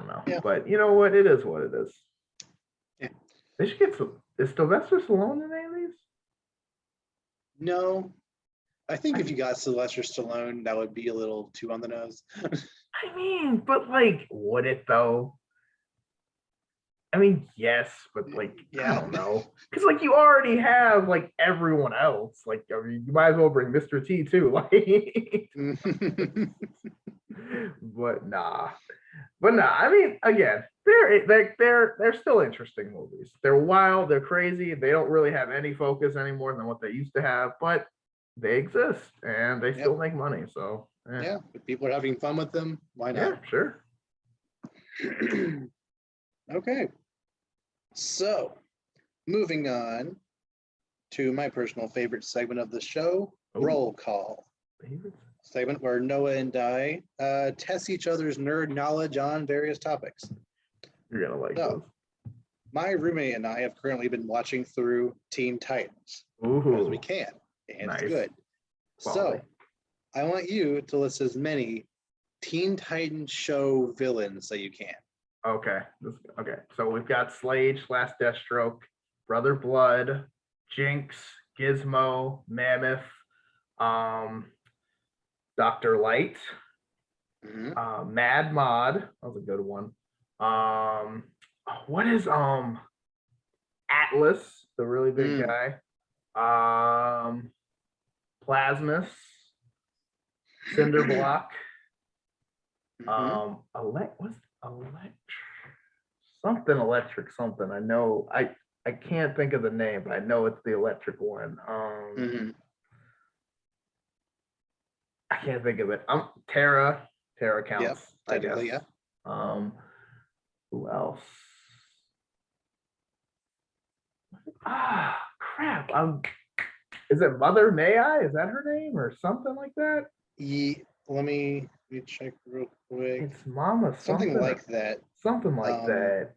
know. Yeah. But you know what? It is what it is. Yeah. They should get some. Is Sylvester Stallone in any of these? No. I think if you got Sylvester Stallone, that would be a little too on the nose. I mean, but like, would it though? I mean, yes, but like, Yeah. I don't know, because like you already have like everyone else. Like, I mean, you might as well bring Mr. T too. Like, but nah. I mean, again, they're still interesting movies. They're wild, they're crazy. They don't really have any focus anymore than what they used to have, but they exist and they still make money. So yeah, if people are having fun with them, why not? Yeah, sure. Okay, so moving on to my personal favorite segment of the show, Roll call. Favorites? Segment where Noah and I test each other's nerd knowledge on various topics. You're gonna like So, my roommate and I have currently been watching through Teen Titans those. because we can, and Nice. it's good. Quality. So, I want you to list as many Teen Titans show villains that you can. Okay. Okay. So we've got Slade / Deathstroke, Brother Blood, Jinx, Gizmo, Mammoth, Dr. Light, Mad Mod. That was a good one. What is Atlas, the really big guy? Plasmus, Cinderblock. Electric something. I know I can't think of the name, but I know it's the electric one. I can't think of it. Terra counts. Yep, I guess. yeah. Who else? Crap. Is it Mother May I? Is that her name or something like that? Let me check real quick. It's Mama something like that. Something like that.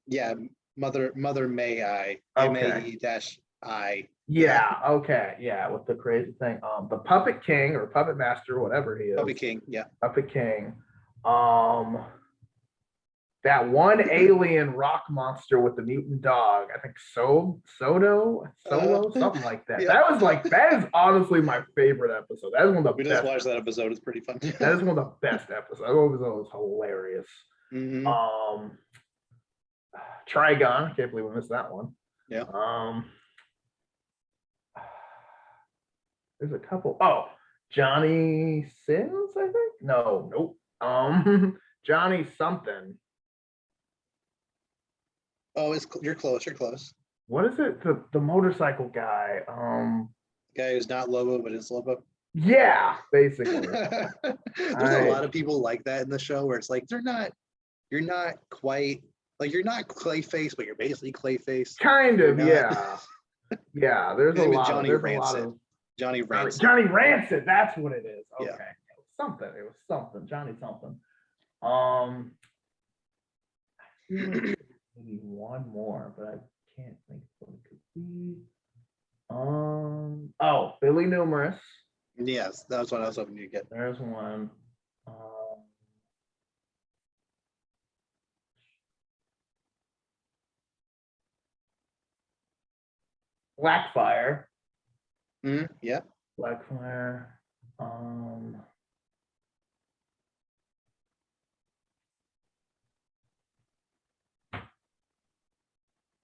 Yeah, Mother May I. Okay. MAE-I. Yeah, okay. Yeah, with the crazy thing. The Puppet King or Puppet Master, whatever he is. Puppet King, yeah. Puppet King. That one alien rock monster with the mutant dog. I think Solo, something like that. Yeah. That is honestly my favorite episode. That is one of the We just watched that episode. It's pretty fun. That is one of the best episodes. That episode was hilarious. Trigon. I can't believe we missed that one. Yeah. There's a couple. Oh, Johnny Sins, I think. Nope. Johnny something. Oh, you're close. You're close. What is it? The motorcycle guy. Guy who's not Lobo but is Lobo. Yeah, basically. There's a lot of people like that in the show where it's like you're not quite like you're not Clayface, but you're basically Clayface. Kind of, yeah. Yeah, there's a lot. Johnny Rancid. Johnny Rancid. Johnny Rancid. That's what it is. Okay. Yeah. It was something. Johnny something. Maybe one more, but I can't think of what it could be. Billy Numerous. Yes, that was what I was hoping you'd get. There's one. Blackfire. Yeah. Blackfire.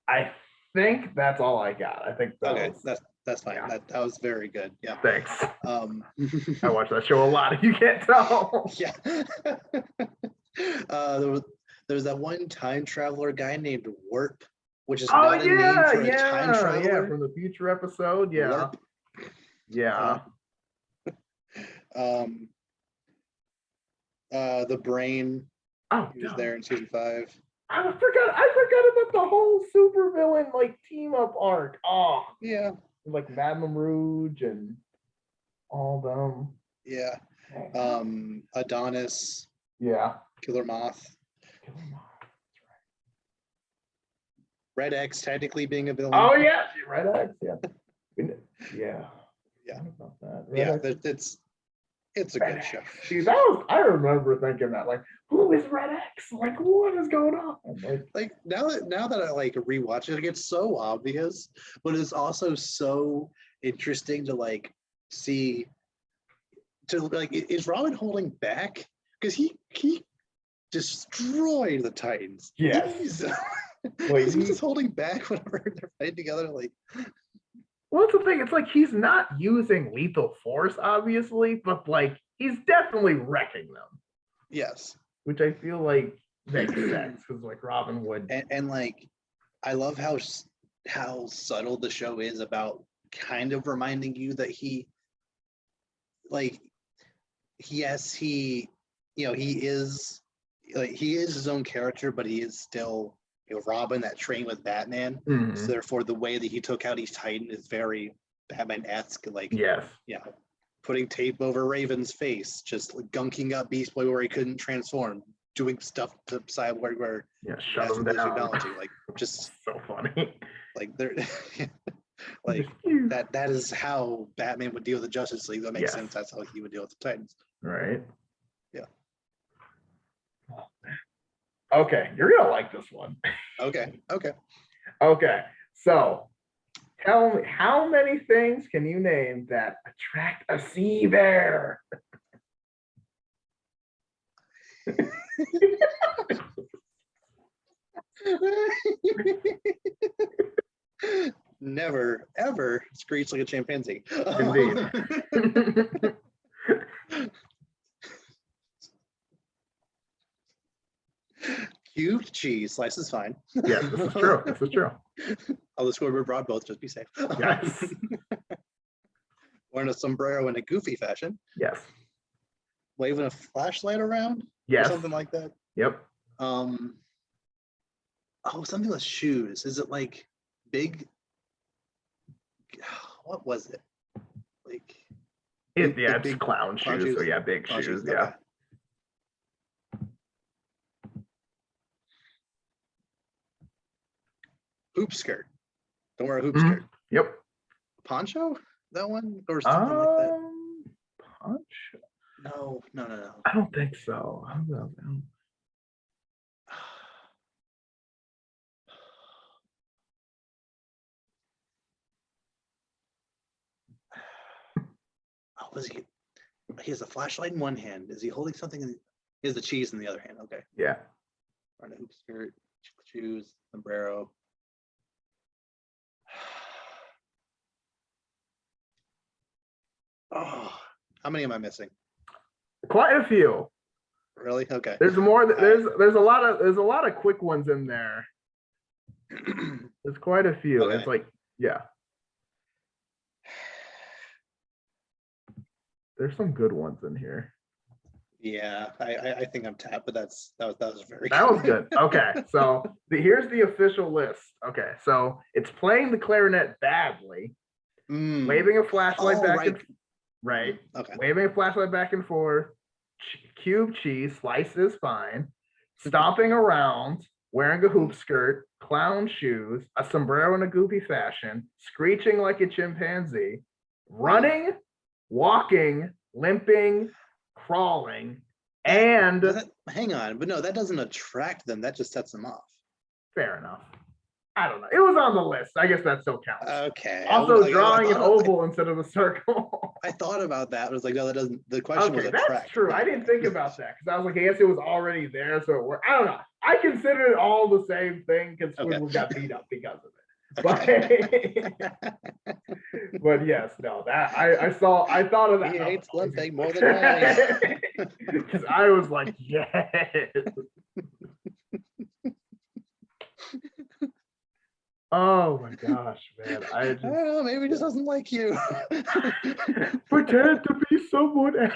I think that's all I got. I think that's fine. Yeah. That was very good. Yeah. Thanks. I watch that show a lot. You can't tell. Yeah. There was that one time traveler guy named Warp, which is not a name for a time traveler. Yeah, from the future episode. Yeah. Warp. Yeah. The Brain. He was there in season 5. I forgot about the whole supervillain team up arc. Oh yeah, Madame Rouge and all them. Yeah. Adonis. Yeah. Killer Moth. That's right. Red X technically being a villain. Oh yeah, Red X. Yeah. Yeah. Yeah. About that. It's a good show. See, I remember thinking that, who is Red X? What is going on? Now that I rewatch it, it's so obvious, but it's also so interesting to see. Is Robin holding back? Because he destroyed the Titans. Yeah. He's just holding back whenever they're fighting together. Well, that's the thing. It's he's not using lethal force, obviously, but he's definitely wrecking them. Yes. Which I feel makes sense because Robin would. And I love how subtle the show is about kind of reminding you that he is his own character, but he is still Robin that trained with Batman. Mm-hmm. So therefore, the way that he took out each Titan is very Batman-esque, like Yes. putting tape over Raven's face, just like, gunking up Beast Boy where he couldn't transform, doing stuff to Cyborg where shut him down. technology, like just so funny. Like they're like that is how Batman would deal with the Justice League. That makes sense. That's how he would deal with the Titans. Right. Yeah. Okay, you're gonna like this one. Okay. Okay. So tell me, how many things can you name that attract a sea bear? Never ever screech like a chimpanzee. Indeed. Cubed cheese slice is fine. Yes, this is true. This is true. I'll just scoreboard broad both, just be safe. Yes. Wearing a sombrero in a goofy fashion. Yes. Waving a flashlight around. Yes. Or something like that. Yep. Something with shoes. Is it like big? What was it? Like It's big clown shoes. So yeah, big shoes. Yeah. Okay. Hoop skirt. Don't wear a hoop skirt. Yep. Poncho? That one? Or something like that? Poncho? No. I don't think so. I don't know. Was he? He has a flashlight in one hand. Is he holding something? He has the cheese in the other hand. Okay. Yeah. Wearing a hoop skirt, shoes, sombrero. Oh, how many am I missing? Quite a few. Really? Okay. There's more. There's a lot of quick ones in there. There's quite a few. Okay. It's like, yeah. There's some good ones in here. Yeah, I think I'm tapped, but that was very. That was good. Okay, so here's the official list. Okay, so it's playing the clarinet badly, waving a flashlight right. Okay. Waving a flashlight back and forth. Cube cheese, slice is fine. Stomping around, wearing a hoop skirt, clown shoes, a sombrero in a goofy fashion, screeching like a chimpanzee, running, walking, limping, crawling, and hang on, but no, that doesn't attract them. That just sets them off. Fair enough. I don't know. It was on the list. I guess that still counts. Okay. Also, drawing an oval instead of a circle. I thought about that. I was like, no, that doesn't. The question was attract. That's true. I didn't think about that because I was like, I guess it was already there, so it worked. I don't know. I consider it all the same thing because Squidward got beat up because of it. But yes, no, that I thought of that. He hates limping more than I. Because I was like, yes. Oh my gosh, man! I don't know. Maybe he just doesn't like you. Pretend to be someone else.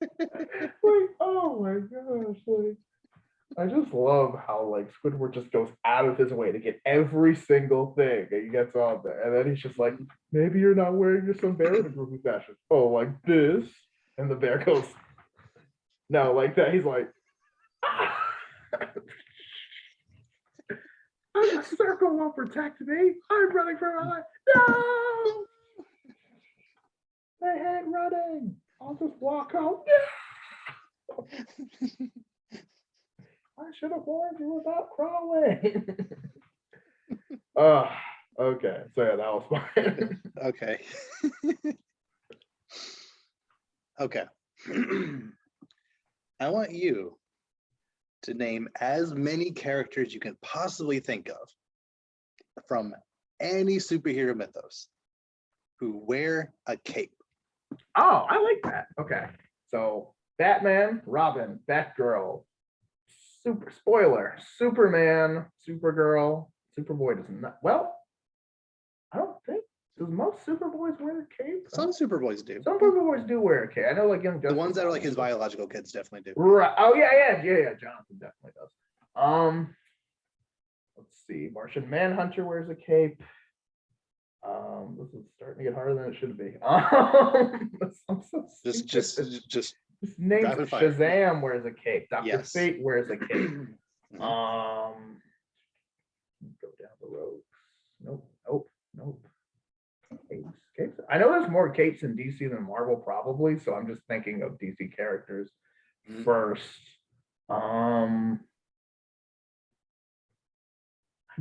Like, oh my gosh! Like, I just love how like Squidward just goes out of his way to get every single thing that he gets on there, and then he's just like, maybe you're not wearing your sombrero in a goofy fashion. Oh, like this, and the bear goes. No, like that. He's like, a circle won't protect me. I'm running for my life. No! I hate running. I'll just walk home. I should have warned you about crawling. Okay. So yeah, that was fine. Okay. Okay. I want you to name as many characters you can possibly think of from any superhero mythos who wear a cape. Oh, I like that. Okay. So Batman, Robin, Batgirl, Superman, Supergirl, Superboy does not. Well, I don't think. Does most Superboys wear a cape? Some Superboys do. Some Superboys do wear a cape. I know, like Young Justice. The ones that are like his biological kids definitely do. Right. Oh yeah. Jonathan definitely does. see. Martian Manhunter wears a cape. This is starting to get harder than it should be. I'm so just names. rapid fire. Shazam wears a cape. Dr. Yes. Fate wears a cape. Mhm. Go down the road. Nope. Capes. I know there's more capes in DC than Marvel, probably. So I'm just thinking of DC characters first. I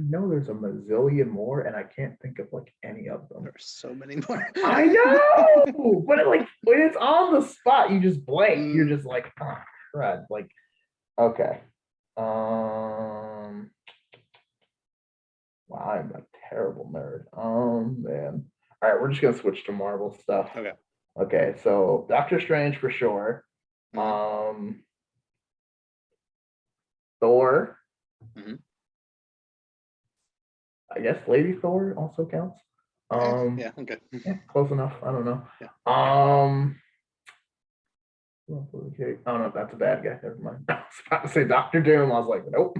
know there's a mazillion more, and I can't think of like any of them. There's so many more. I know, but like when it's on the spot, you just blank. You're just like, oh, crud. Like, okay. Wow, I'm a terrible nerd. Man. All right, we're just gonna switch to Marvel stuff. Okay. Okay, so Doctor Strange for sure. Thor. I guess Lady Thor also counts. Yeah, okay. Yeah, close enough. I don't know. Yeah. Okay. Oh no, that's a bad guy. Never mind. I was about to say Doctor Doom. I was like, nope.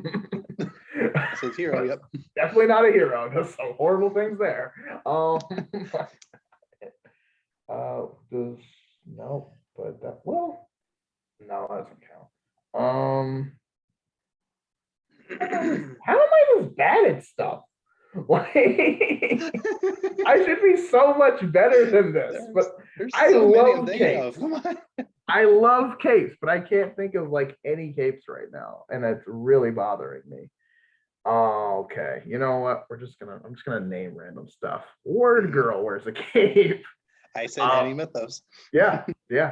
So it's hero, yep. Definitely not a hero. There's some horrible things there. Does no, but that no, that doesn't count. How am I this bad at stuff? Like, I should be so much better than this, but I love capes. I love capes, but I can't think of like any capes right now, and that's really bothering me. Okay, you know what? I'm just gonna name random stuff. Word Girl wears a cape. I said Annie Mythos. Yeah,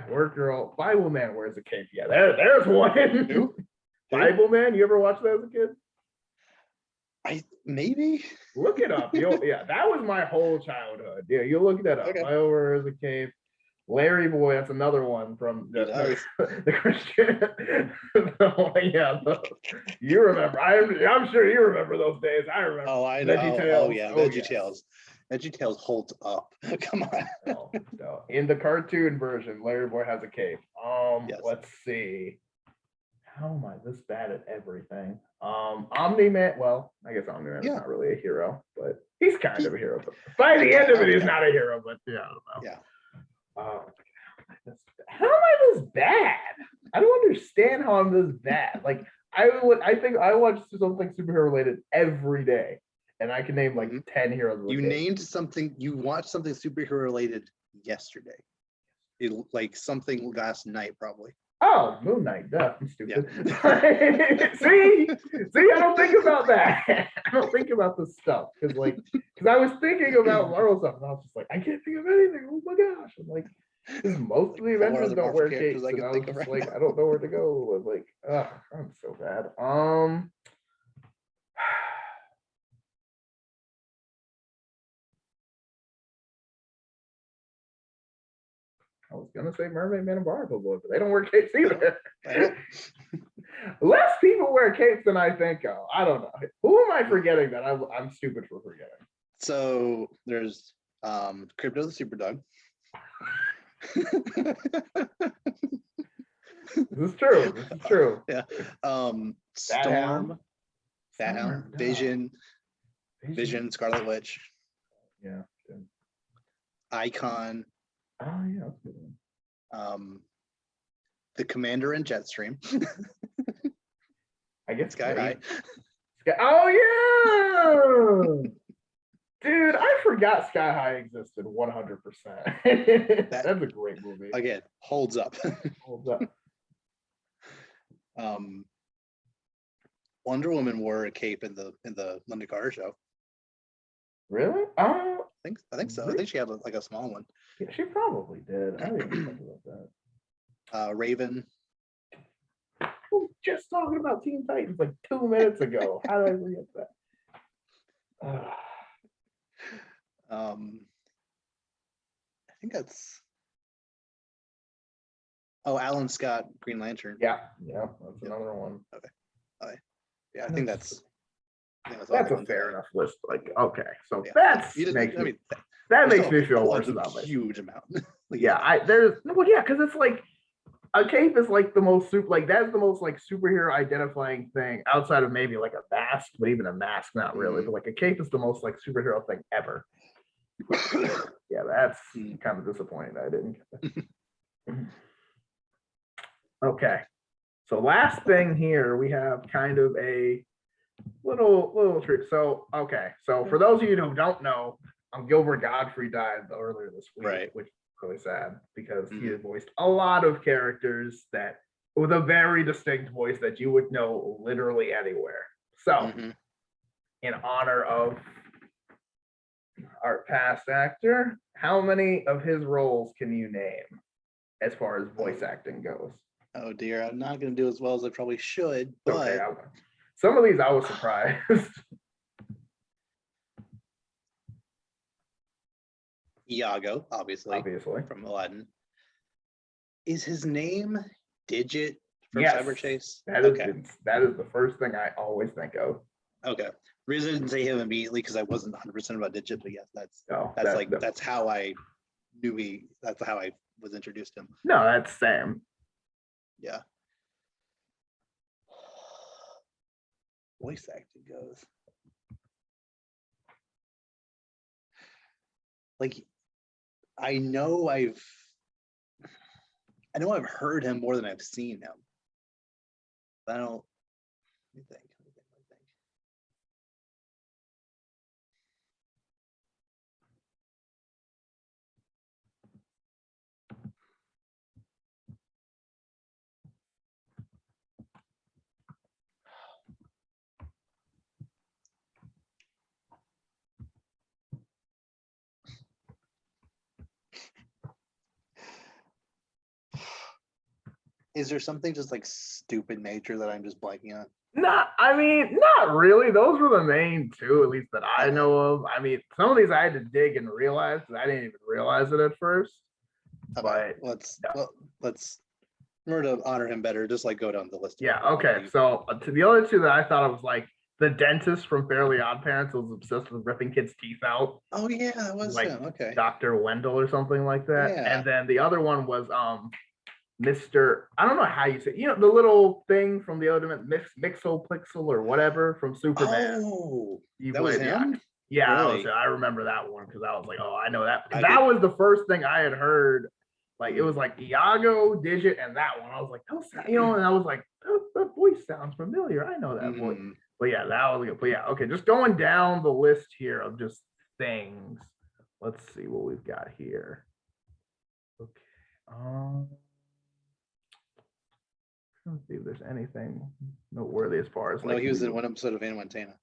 Word Girl. Bible Man wears a cape. Yeah, there's one. Who? Bible Man. You ever watch that as a kid? Maybe look it up. That was my whole childhood. Yeah, you look that up. Okay. Bible wears a cape. Larry Boy, that's another one from the Christian. You remember? I'm sure you remember those days. I remember. Oh, I know. VeggieTales. Oh yeah, VeggieTales. VeggieTales holds up. Come on. No. In the cartoon version, Larry Boy has a cape. Yes. Let's see. How am I this bad at everything? Omni-Man. Well, I guess Omni-Man is not really a hero, but he's kind of a hero. But by the end of it, he's not a hero. But yeah, I don't know. Yeah. How am I this bad? I don't understand how I'm this bad. Like I think I watch something superhero related every day, and I can name like 10 heroes. You named something. You watched something superhero related yesterday. Like something last night, probably. Oh, Moon Knight. Duh, I'm stupid. Yeah. See, I don't think about that. I don't think about this stuff because I was thinking about Marvel stuff, and I was just like, I can't think of anything. Oh my gosh! I'm like, because most of the Avengers don't wear capes, and I was just like, I don't know where to go. I was like, I'm so bad. I was gonna say Mermaid Man and Barnacle Boy, but they don't wear capes either. Less people wear capes than I think of. I don't know. Who am I forgetting that I'm stupid for forgetting? So there's Crypto the Superdog. This is true. Yeah. Storm, Bathound, Vision, Scarlet Witch. Yeah. Icon. Oh yeah, that's a good one. The Commander and Jetstream. I guess Sky High. Oh yeah, dude! I forgot Sky High existed 100%. That's a great movie. Again, holds up. Holds up. Wonder Woman wore a cape in the London Carter show. Really? I think so. I think she had like a small one. Yeah, she probably did. I didn't even think about that. Raven. I was just talking about Teen Titans like 2 minutes ago. How did I forget that? I think that's. Oh, Alan Scott, Green Lantern. Yeah, that's another one. Okay. Yeah, I think that's. That's a fair enough list. Like, okay, so that makes me feel worse about a huge amount. because it's like a cape is like the most super, like that's the most like superhero identifying thing outside of maybe like a mask, but even a mask, not really. But like a cape is the most like superhero thing ever. Yeah, that's kind of disappointing that I didn't get that. Okay. So last thing here, we have kind of a little trick. So okay, so for those of you who don't know, Gilbert Godfrey died earlier this week, Right. which is really sad because he had voiced a lot of characters that with a very distinct voice that you would know literally anywhere. So, in honor of our past actor, how many of his roles can you name as far as voice acting goes? Oh dear, I'm not going to do as well as I probably should, but okay, some of these I was surprised. Iago, obviously from Aladdin. Is his name Digit from Yes, Cyber Chase? that is the first thing I always think of. Okay. Reason I didn't say him immediately because I wasn't 100% about Digit, but yes, that's how I knew that's how I was introduced to him. No, that's Sam. Yeah. Voice acting goes. Like, I know I've heard him more than I've seen him. I don't. Let me think. Is there something just like stupid nature that I'm just blanking on? Not really. Those were the main two, at least that I know of. I mean, some of these I had to dig and realize because I didn't even realize it at first. Okay, but let's in order to honor him better, just like go down the list. Yeah. Okay. So to the other two that I thought I was like the dentist from Fairly Odd Parents was obsessed with ripping kids' teeth out. Oh yeah, that was like him. Okay. Dr. Wendell or something like that. Yeah. And then the other one was Mr. I don't know how you say it. You know, the little thing from the Ultimate Mixel or whatever from Superman. Oh, that was him? Yeah, really? I remember that one because I was like, oh, I know that. Because that was the first thing I had heard. Like, it was like Iago, Digit, and that one. I was like, and I was like, that voice sounds familiar. I know that voice. But yeah, that was good. But yeah, okay, just going down the list here of just things. Let's see what we've got here. Okay. Let's see if there's anything noteworthy as far as like. No, he was in one episode of Anna Montana.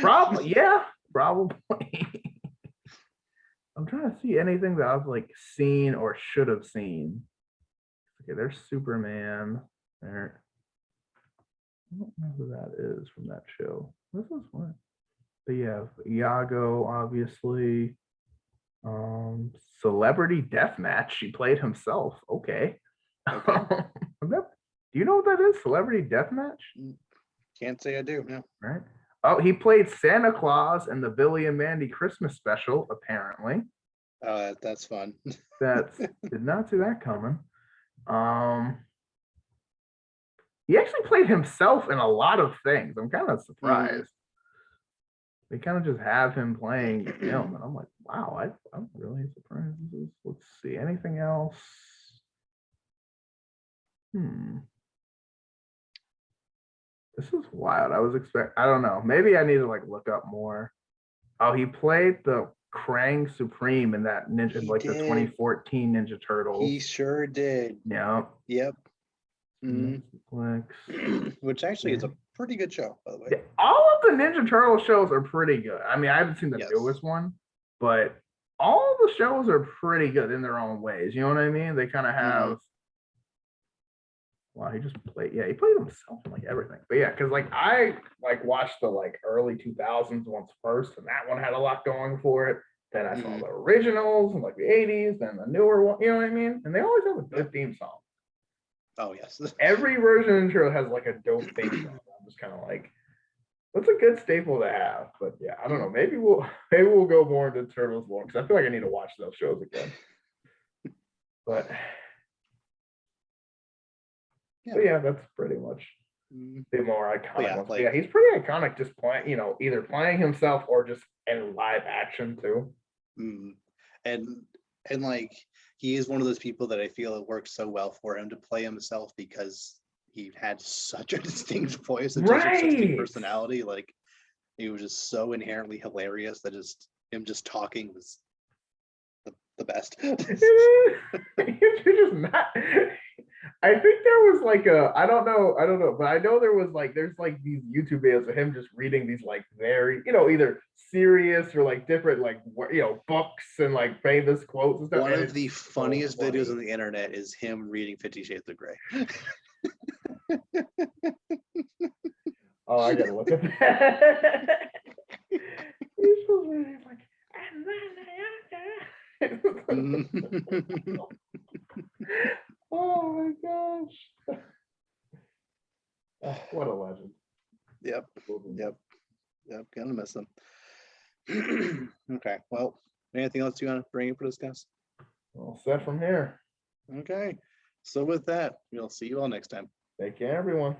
Probably, yeah, probably. I'm trying to see anything that I've like seen or should have seen. Okay, there's Superman. There. I don't know who that is from that show. This is one. But yeah, Iago, obviously. Celebrity Deathmatch. She played himself. Okay. Do you know what that is? Celebrity Deathmatch? Can't say I do. No. Right. Oh, he played Santa Claus in the Billy and Mandy Christmas special, apparently. That's fun. Did not see that coming. He actually played himself in a lot of things. I'm kind of surprised. They kind of just have him playing film, and I'm like, wow, I'm really surprised. Let's see, anything else? This is wild. I don't know. Maybe I need to like look up more. Oh, he played the Krang Supreme in that the 2014 Ninja Turtles. He sure did. Yeah. Yep. Which actually is a pretty good show, by the way. Yeah, all of the Ninja Turtle shows are pretty good. I mean, I haven't seen the newest one, but all the shows are pretty good in their own ways. You know what I mean? They kind of have. Wow, he just played. Yeah, he played himself in like everything. But yeah, because like I like watched the like early 2000s ones first, and that one had a lot going for it. Then I saw the originals in like the 80s, then the newer one. You know what I mean? And they always have a good theme song. Oh yes. Every version intro has like a dope theme song. I'm just kind of like, that's a good staple to have. But yeah, I don't know. Maybe we'll go more into Turtles lore because I feel like I need to watch those shows again. But Yeah. But yeah, that's pretty much Mm, the more iconic yeah, ones. But like yeah, he's pretty iconic just playing, either playing himself or just in live action too. mm, and like he is one of those people that I feel it works so well for him to play himself because he had such a distinct voice and such a distinct Right. personality. Like he was just so inherently hilarious that just him just talking was the best. You're just not. I think there was like I don't know, but I know there's like these YouTube videos of him just reading these like very, either serious or like different like books and like famous quotes and stuff. One And of it's the so funniest videos funny. on the internet is him reading 50 Shades of Grey. Oh, I gotta look at that. He's so really like, oh my gosh. Oh, what a legend. Yep. Gonna miss him. Okay. Well, anything else you want to bring up for discuss? All set from here. Okay. So with that, we'll see you all next time. Take care, everyone.